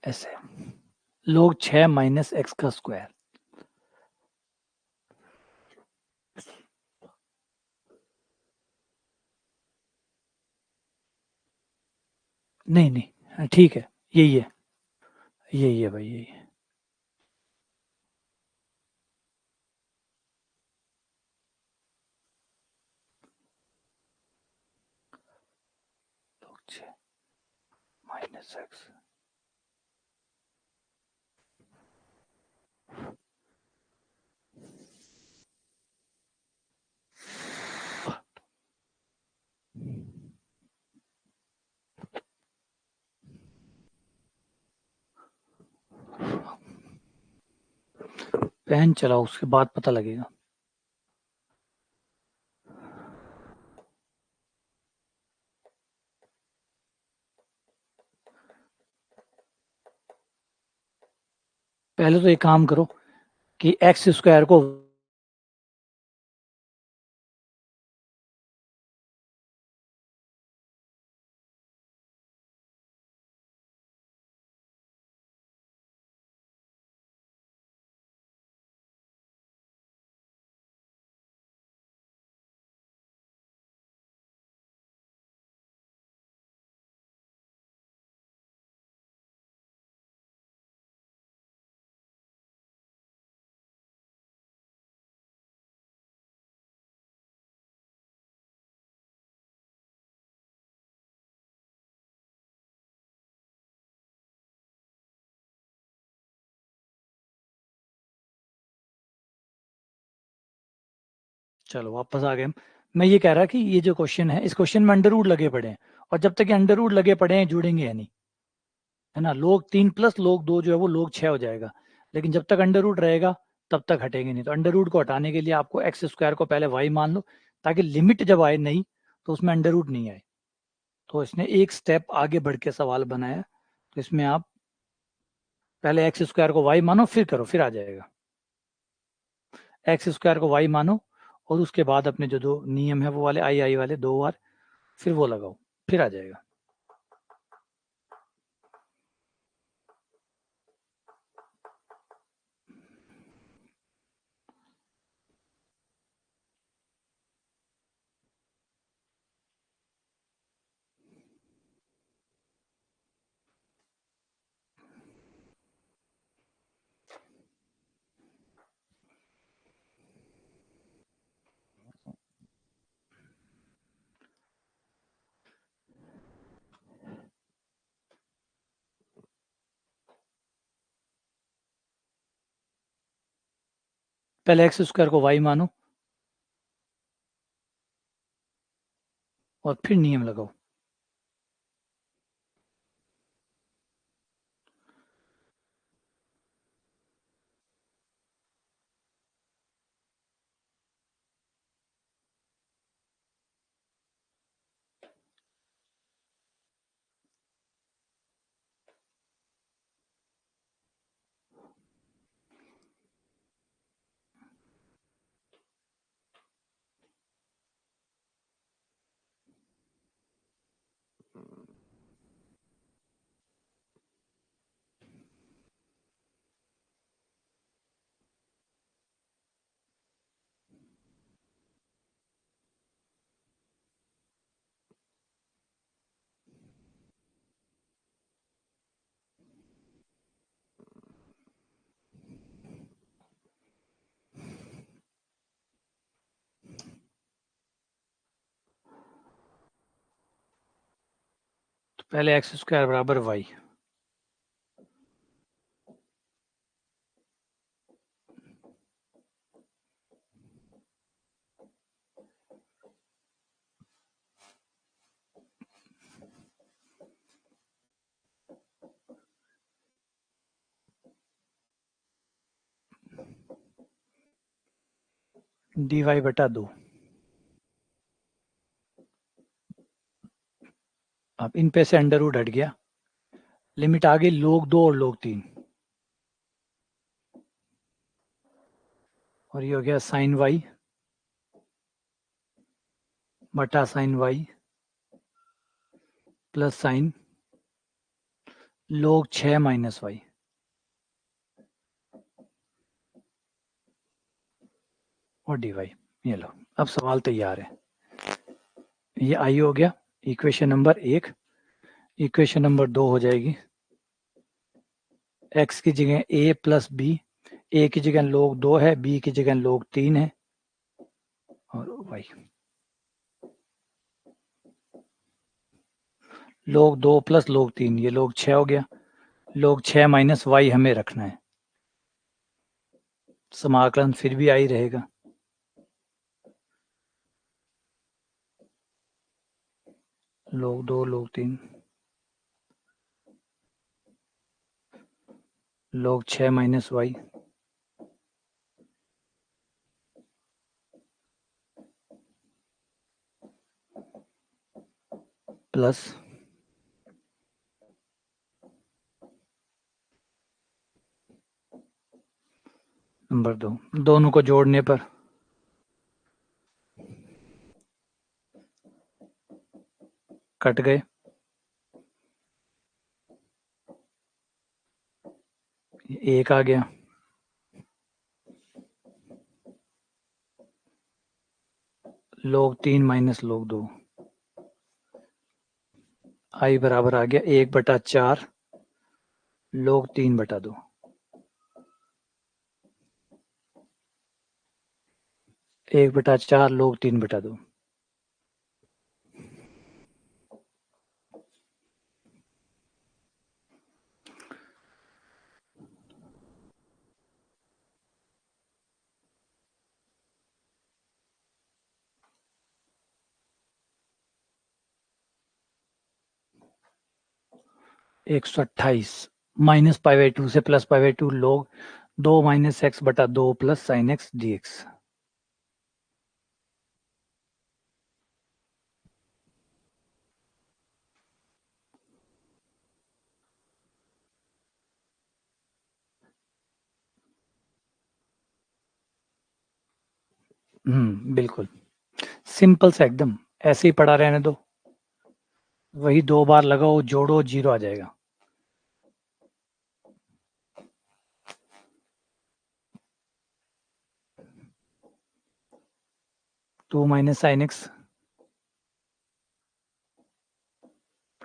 ऐसे log 6 माइनस एक्स का स्क्वायर। नहीं नहीं, ठीक है, यही है, यही है भाई, यही है। log 6 minus x. पेन चलाओ, उसके बाद पता लगेगा। पहले तो एक काम करो कि एक्स स्क्वायर को चलो वापस आ गए हम। मैं ये कह रहा कि ये जो क्वेश्चन है, इस क्वेश्चन में अंडर रूट लगे पड़े हैं, और जब तक ये अंडर रूट लगे पड़े हैं जुड़ेंगे या नहीं, है ना। लोग 3 प्लस लोग 2 जो है वो लोग 6 हो जाएगा, लेकिन जब तक अंडर रूट रहेगा तब तक हटेंगे नहीं। तो अंडर रूट को हटाने के लिए आपको एक्स स्क्वायर को पहले वाई मान लो, ताकि लिमिट जब आए नहीं तो उसमें अंडर रूट नहीं आए। तो इसने एक स्टेप आगे बढ़ के सवाल बनाया, तो इसमें आप पहले एक्स स्क्वायर को वाई मानो, फिर करो, फिर आ जाएगा। एक्स स्क्वायर को वाई मानो, और उसके बाद अपने जो दो नियम है वो वाले आई आई वाले 2 बार, फिर वो लगाओ, फिर आ जाएगा। पहले एक्स स्क्वायर को वाई मानो और फिर नियम लगाओ। तो पहले एक्स स्क्वायर बराबर वाई, डी वाई बटा 2। अब इन पे से अंडर रूट हट गया, लिमिट आ गई लोग 2 और लोग 3, और ये हो गया साइन वाई बटा sine y plus sine log 6 minus y. और डी वाई। ये लो, अब सवाल तैयार है। ये आई हो गया इक्वेशन नंबर 1। इक्वेशन नंबर 2 हो जाएगी x की जगह a प्लस बी, a की जगह log 2 है, b की जगह log 3 है, और y log 2 प्लस log 3, ये log 6 हो गया। log 6 माइनस y हमें रखना है, समाकलन फिर भी आई रहेगा। log 2 log 3 log 6 minus y plus number 2, दोनों को जोड़ने पर कट गए, एक आ गया, log 3 माइनस log 2, आई बराबर आ गया 1/4 log 3/2। 1/4 log 3/2। (128) माइनस π/2 से plus π/2 log 2 minus x/2 plus sine x dx। बिल्कुल सिंपल सा एकदम, ऐसे ही पड़ा रहने दो, वही 2 बार लगाओ, जोड़ो, 0 आ जाएगा। Two minus sine x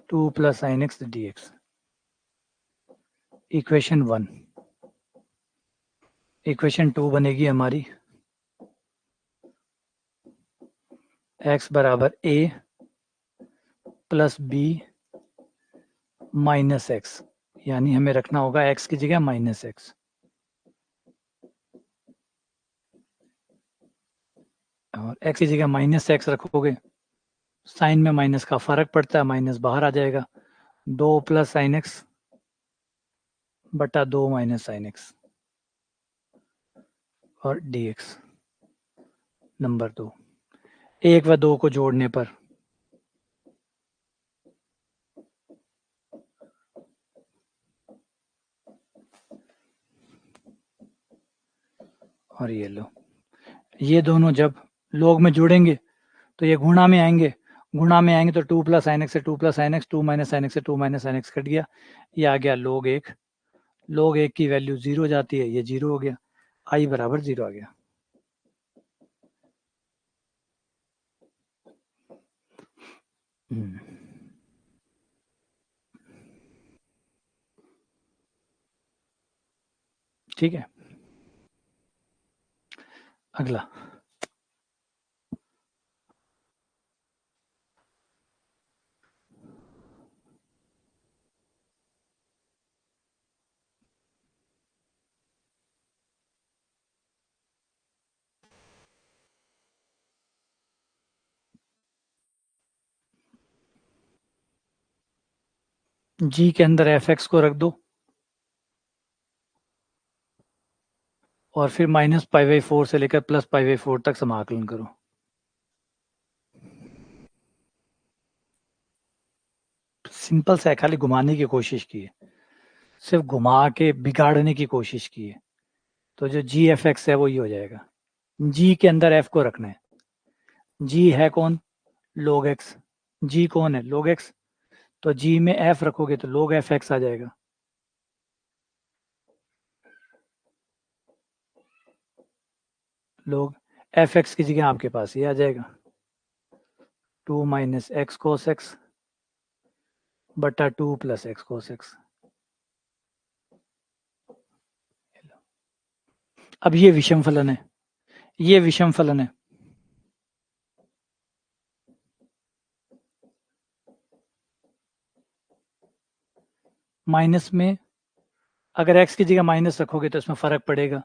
2 plus sine x dx। Equation 1। Equation 2 बनेगी हमारी x बराबर a plus b minus x, यानी हमें रखना होगा x की जगह माइनस एक्स, और x की जगह माइनस एक्स रखोगे, साइन में माइनस का फर्क पड़ता है, माइनस बाहर आ जाएगा, 2 प्लस साइन एक्स बटा 2 माइनस साइन एक्स और dx। नंबर 2, 1 व 2 को जोड़ने पर और ये लो, ये दोनों जब log में जुड़ेंगे तो ये गुणा में आएंगे, गुणा में आएंगे तो 2 प्लस साइन एक्स से 2 plus sine x, 2 minus sine x से 2 माइनस साइन एक्स कट गया, ये आ गया log 1। log 1 की वैल्यू 0 जाती है, ये 0 हो गया, आई बराबर 0 आ गया। ठीक है, अगला। जी के अंदर एफ एक्स को रख दो और फिर माइनस π/4 से लेकर प्लस π/4 तक समाकलन करो। सिंपल सा है, खाली घुमाने की कोशिश की है, सिर्फ घुमा के बिगाड़ने की कोशिश की है, तो जो जी एफ एक्स है वो ये हो जाएगा। जी के अंदर एफ को रखना है, जी है कौन, log x, जी कौन है log x, तो जी में एफ रखोगे तो log एफ एक्स आ जाएगा। log एफ एक्स की जगह आपके पास ये आ जाएगा 2 माइनस एक्स कोस एक्स बटा 2 प्लस एक्स कोस एक्स। अब ये विषम फलन है, ये विषम फलन है। माइनस में अगर x की जगह माइनस रखोगे तो इसमें फर्क पड़ेगा,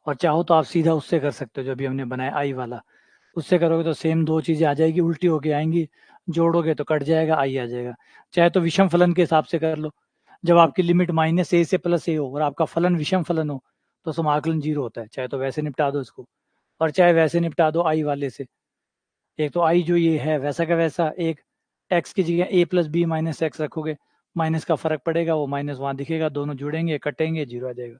और चाहो तो आप सीधा उससे कर सकते हो जो अभी हमने बनाया आई वाला, उससे करोगे तो सेम दो चीजें आ जाएगी, उल्टी होके आएंगी, जोड़ोगे तो कट जाएगा, आई आ जाएगा। चाहे तो विषम फलन के हिसाब से कर लो, जब आपकी लिमिट माइनस ए से प्लस ए हो और आपका फलन विषम फलन हो तो समाकलन जीरो होता है। चाहे तो वैसे निपटा दो इसको, और चाहे वैसे निपटा दो आई वाले से। एक तो आई जो ये है वैसा का वैसा, एक एक्स की जगह ए प्लस बी माइनस एक्स रखोगे, माइनस का फर्क पड़ेगा, वो माइनस वहां दिखेगा, दोनों जुड़ेंगे कटेंगे जीरो आ जाएगा।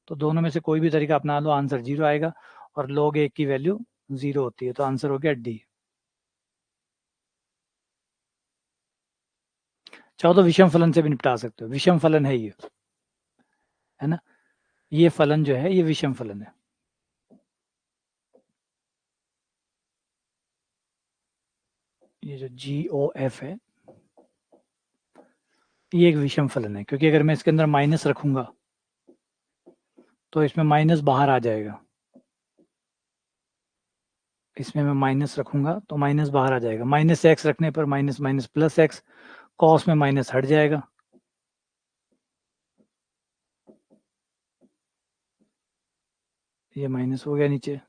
तो दोनों में से कोई भी तरीका अपना लो, आंसर जीरो आएगा, और log एक की वैल्यू जीरो होती है, तो आंसर हो गया डी। चाहो तो विषम फलन से भी निपटा सकते हो, विषम फलन है ये, है ना, ये फलन जो है ये विषम फलन है। ये जो जी ओ एफ है ये एक विषम फलन है, क्योंकि अगर मैं इसके अंदर माइनस रखूंगा तो इसमें माइनस बाहर आ जाएगा, इसमें मैं माइनस रखूंगा तो माइनस बाहर आ जाएगा, माइनस एक्स रखने पर minus minus plus x, cos में माइनस हट जाएगा, ये माइनस हो गया नीचे,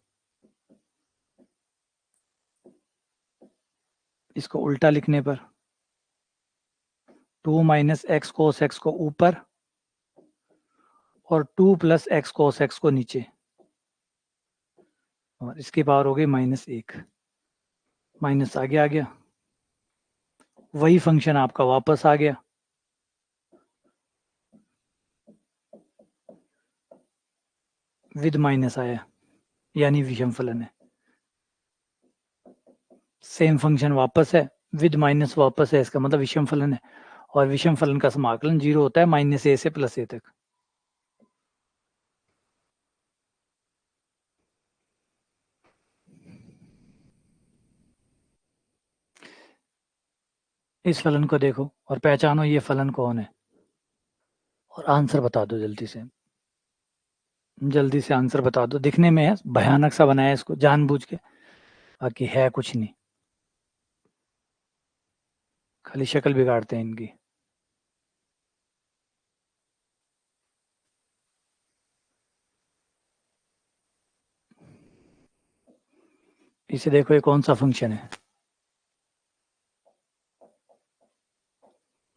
इसको उल्टा लिखने पर 2 माइनस एक्स कोस एक्स को ऊपर और 2 प्लस एक्स कोस एक्स को नीचे, और इसकी पावर हो गई माइनस एक, माइनस आगे आ गया, वही फंक्शन आपका वापस आ गया, विद माइनस आया, यानी विषम फलन है। सेम फंक्शन वापस है, विद माइनस वापस है, इसका मतलब विषम फलन है, और विषम फलन का समाकलन जीरो होता है माइनस ए से प्लस ए तक। इस फलन को देखो और पहचानो ये फलन कौन है, और आंसर बता दो जल्दी से, जल्दी से आंसर बता दो। दिखने में है भयानक सा बनाया है इसको जानबूझ के, बाकी है कुछ नहीं, खाली शक्ल बिगाड़ते हैं इनकी। इसे देखो ये कौन सा फंक्शन है,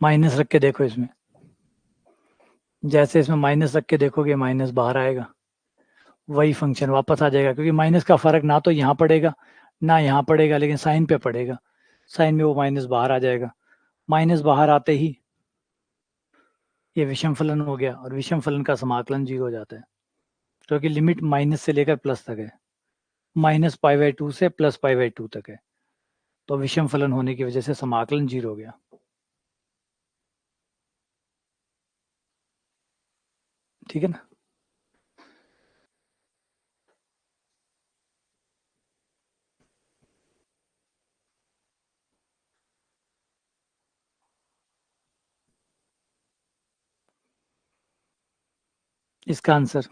माइनस रख के देखो इसमें, जैसे इसमें माइनस रख के देखोगे माइनस बाहर आएगा, वही फंक्शन वापस आ जाएगा, क्योंकि माइनस का फर्क ना तो यहाँ पड़ेगा ना यहाँ पड़ेगा, लेकिन साइन पे पड़ेगा, साइन में वो माइनस बाहर आ जाएगा, माइनस बाहर आते ही ये विषम फलन हो गया, और विषम फलन का समाकलन जीरो हो जाता है, क्योंकि लिमिट माइनस से लेकर प्लस तक है, माइनस पाई बाई टू से प्लस पाई बाई टू तक है, तो विषम फलन होने की वजह से समाकलन जीरो हो गया। ठीक है ना। इसका आंसर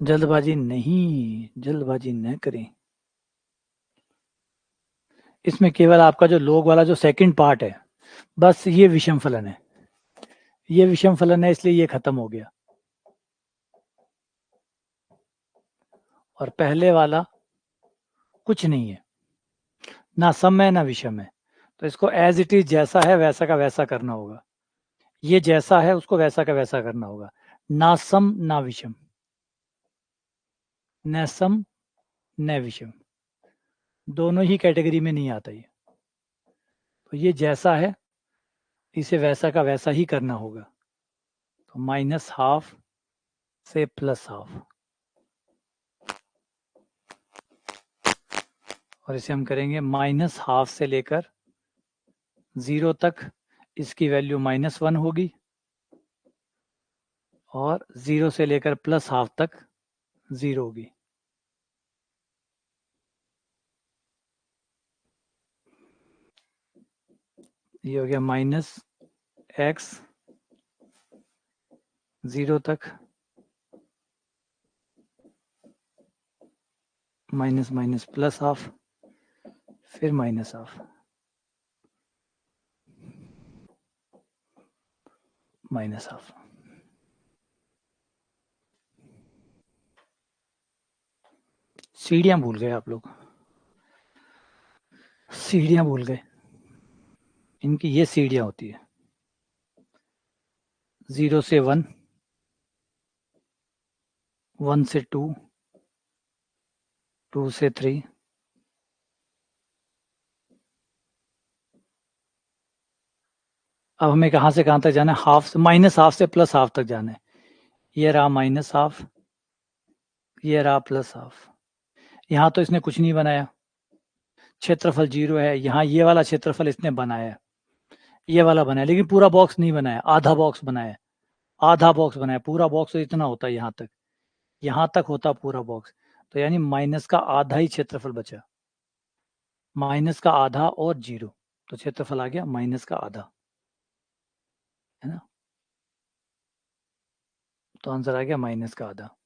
जल्दबाजी नहीं, जल्दबाजी न करें, इसमें केवल आपका जो log वाला जो सेकंड पार्ट है, बस ये विषम फलन है, ये विषम फलन है, इसलिए ये खत्म हो गया। और पहले वाला कुछ नहीं है, ना सम है ना विषम है, तो इसको एज इट इज जैसा है वैसा का वैसा करना होगा। ये जैसा है उसको वैसा का वैसा करना होगा, ना सम ना विषम, न सम न विषम, दोनों ही कैटेगरी में नहीं आता ये। तो ये जैसा है इसे वैसा का वैसा ही करना होगा। तो -½ से +½ और इसे हम करेंगे -½ से लेकर 0 तक, इसकी वैल्यू -1 होगी, और 0 से लेकर +½ तक 0 होगी। ये हो गया -x 0 तक, +½ फिर -½ -½ सीढ़ियां भूल गए आप लोग, सीढ़ियां भूल गए, इनकी ये सीढ़ियां होती है 0 से 1, 1 से 2, 2 से 3, अब हमें कहां से कहां तक जाना है, हाफ से -½ से +½ तक जाना है। ये रहा -½ ये रहा +½ यहाँ तो इसने कुछ नहीं बनाया, क्षेत्रफल 0 है, यहाँ ये वाला क्षेत्रफल इसने बनाया है, ये वाला बनाया, लेकिन पूरा बॉक्स नहीं बनाया, आधा बॉक्स बनाया, आधा बॉक्स बनाया, पूरा बॉक्स तो इतना होता है, यहाँ तक होता पूरा बॉक्स, तो यानी माइनस का आधा ही क्षेत्रफल बचा, माइनस का आधा और 0, तो क्षेत्रफल आ गया माइनस का आधा, है ना, तो आंसर आ गया माइनस का आधा।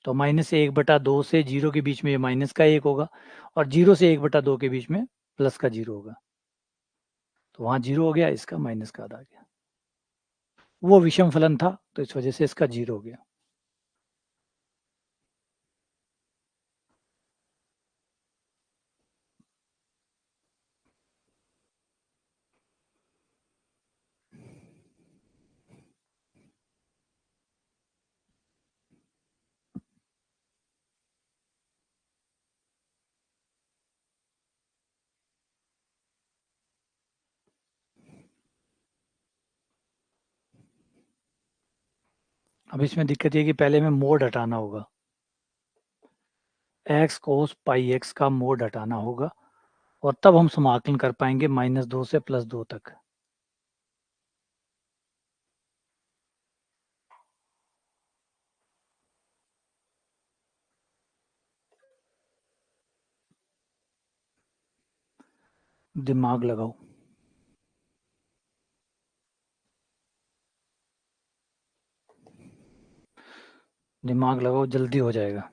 तो -1/2 से 0 के बीच में ये माइनस का 1 होगा, और 0 से 1/2 के बीच में प्लस का 0 होगा, तो वहां 0 हो गया, इसका माइनस का आधा आ गया, वो विषम फलन था तो इस वजह से इसका 0 हो गया। अब इसमें दिक्कत ये कि पहले में मोड हटाना होगा, x cos πx का मोड हटाना होगा, और तब हम समाकलन कर पाएंगे -2 से +2 तक। दिमाग लगाओ, दिमाग लगाओ, जल्दी हो जाएगा।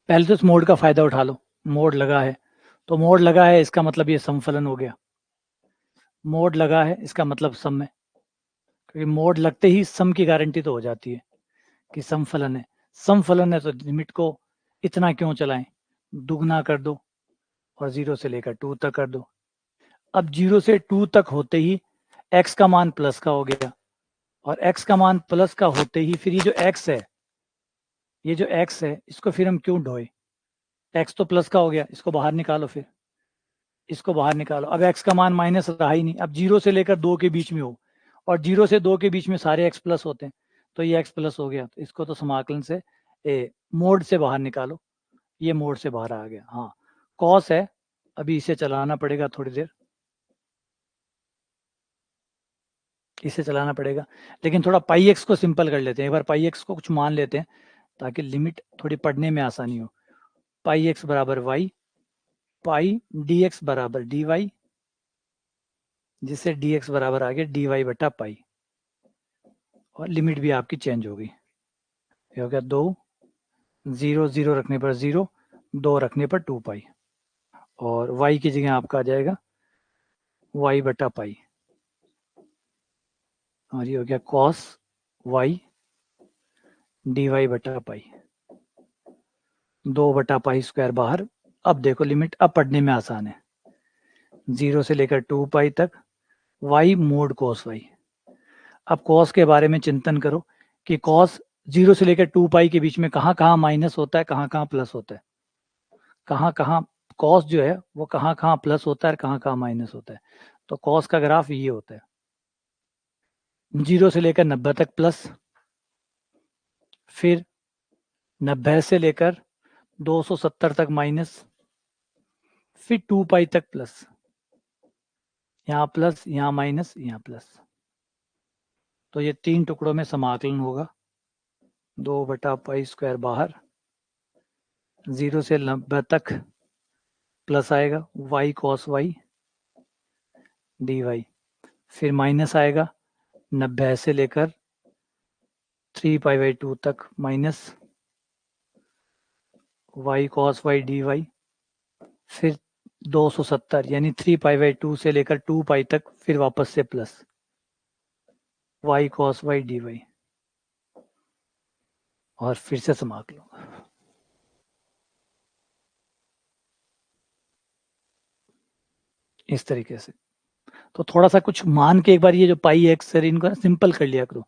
पहले तो इस मोड का फायदा उठा लो, मोड लगा है तो मोड लगा है, इसका मतलब ये समफलन हो गया, मोड लगा है इसका मतलब सम है, क्योंकि मोड लगते ही सम की गारंटी तो हो जाती है कि समफलन है, समफलन है तो लिमिट को इतना क्यों चलाएं, दुगना कर दो और 0 से लेकर 2 तक कर दो। अब 0 से 2 तक होते ही x का मान प्लस का हो गया, और x का मान प्लस का होते ही फिर ये जो x है, ये जो x है इसको फिर हम क्यों ढोए, x तो प्लस का हो गया, इसको बाहर निकालो, फिर इसको बाहर निकालो। अब x का मान माइनस रहा ही नहीं, अब 0 से लेकर 2 के बीच में हो, और 0 से 2 के बीच में सारे x प्लस होते हैं, तो ये x प्लस हो गया, तो इसको तो समाकलन से मोड से बाहर निकालो, ये मोड से बाहर आ गया। हाँ, कॉस है, अभी इसे चलाना पड़ेगा थोड़ी देर, इसे चलाना पड़ेगा, लेकिन थोड़ा पाई एक्स को सिंपल कर लेते हैं, एक बार पाई एक्स को कुछ मान लेते हैं ताकि लिमिट थोड़ी पढ़ने में आसानी हो। पाई एक्स बराबर वाई, पाई डी एक्स बराबर डी वाई, जिससे डी एक्स बराबर आ गया डी वाई बटा पाई, और लिमिट भी आपकी चेंज होगी, ये हो गया 2, 0 0 रखने पर 0, 2 रखने पर 2 पाई, और y की जगह आपका आ जाएगा y बटा पाई, और ये हो गया cos y डी वाई बटा पाई, 2 बटा पाई स्क्वायर बाहर। अब देखो लिमिट अब पढ़ने में आसान है, 0 से लेकर 2 पाई तक y मोड cos y। अब cos के बारे में चिंतन करो कि cos 0 से लेकर 2 पाई के बीच में कहाँ कहाँ माइनस होता है, कहाँ कहाँ प्लस होता है, कहाँ कहाँ cos जो है वो कहाँ कहाँ प्लस होता है, कहाँ कहाँ माइनस होता है। तो cos का ग्राफ ये होता है, 0 से लेकर 90 तक प्लस, फिर 90 से लेकर 270 तक माइनस, फिर 2 पाई तक प्लस, यहाँ प्लस, यहाँ माइनस, यहाँ प्लस। तो ये 3 टुकड़ों में समाकलन होगा, 2 बटा पाई स्क्वायर बाहर, 0 से 90 तक प्लस आएगा y cos y d y, फिर माइनस आएगा 90 से लेकर 3 पाई बाई 2 तक minus y cos y d y, फिर 270 यानी 3 पाई बाई 2 से लेकर 2 पाई तक फिर वापस से plus y cos y d y, और फिर से समाकलन इस तरीके से। तो थोड़ा सा कुछ मान के एक बार ये जो पाई एक्स है इनको सिंपल कर लिया करो,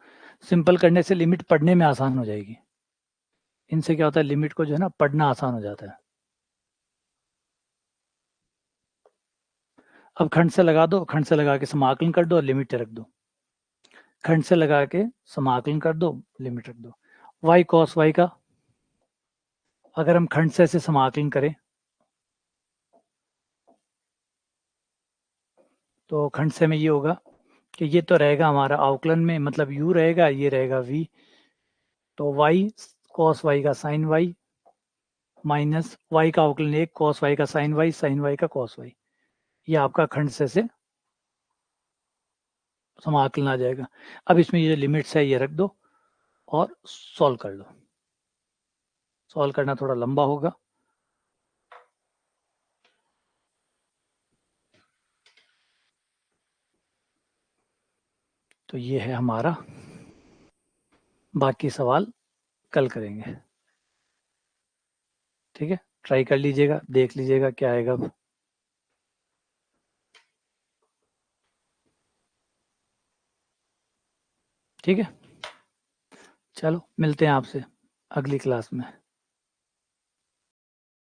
सिंपल करने से लिमिट पढ़ने में आसान हो जाएगी। इनसे क्या होता है, लिमिट को जो है ना पढ़ना आसान हो जाता है। अब खंड से लगा दो, खंड से लगा के समाकलन कर दो और लिमिट रख दो, खंड से लगा के समाकलन कर दो, लिमिट रख दो। y cos y का अगर हम खंड से समाकलन करें तो खंड से में ये होगा कि ये तो रहेगा हमारा अवकलन में, मतलब u रहेगा, ये रहेगा v, तो y cos y का sin y माइनस y का अवकलन 1 cos y का sin y का cos y, ये आपका खंड से समाकलन आ जाएगा। अब इसमें ये जो लिमिट्स है ये रख दो और सॉल्व कर लो, सॉल्व करना थोड़ा लंबा होगा। तो ये है हमारा, बाकी सवाल कल करेंगे, ठीक है। ट्राई कर लीजिएगा, देख लीजिएगा क्या आएगा अब। ठीक है, चलो मिलते हैं आपसे अगली क्लास में।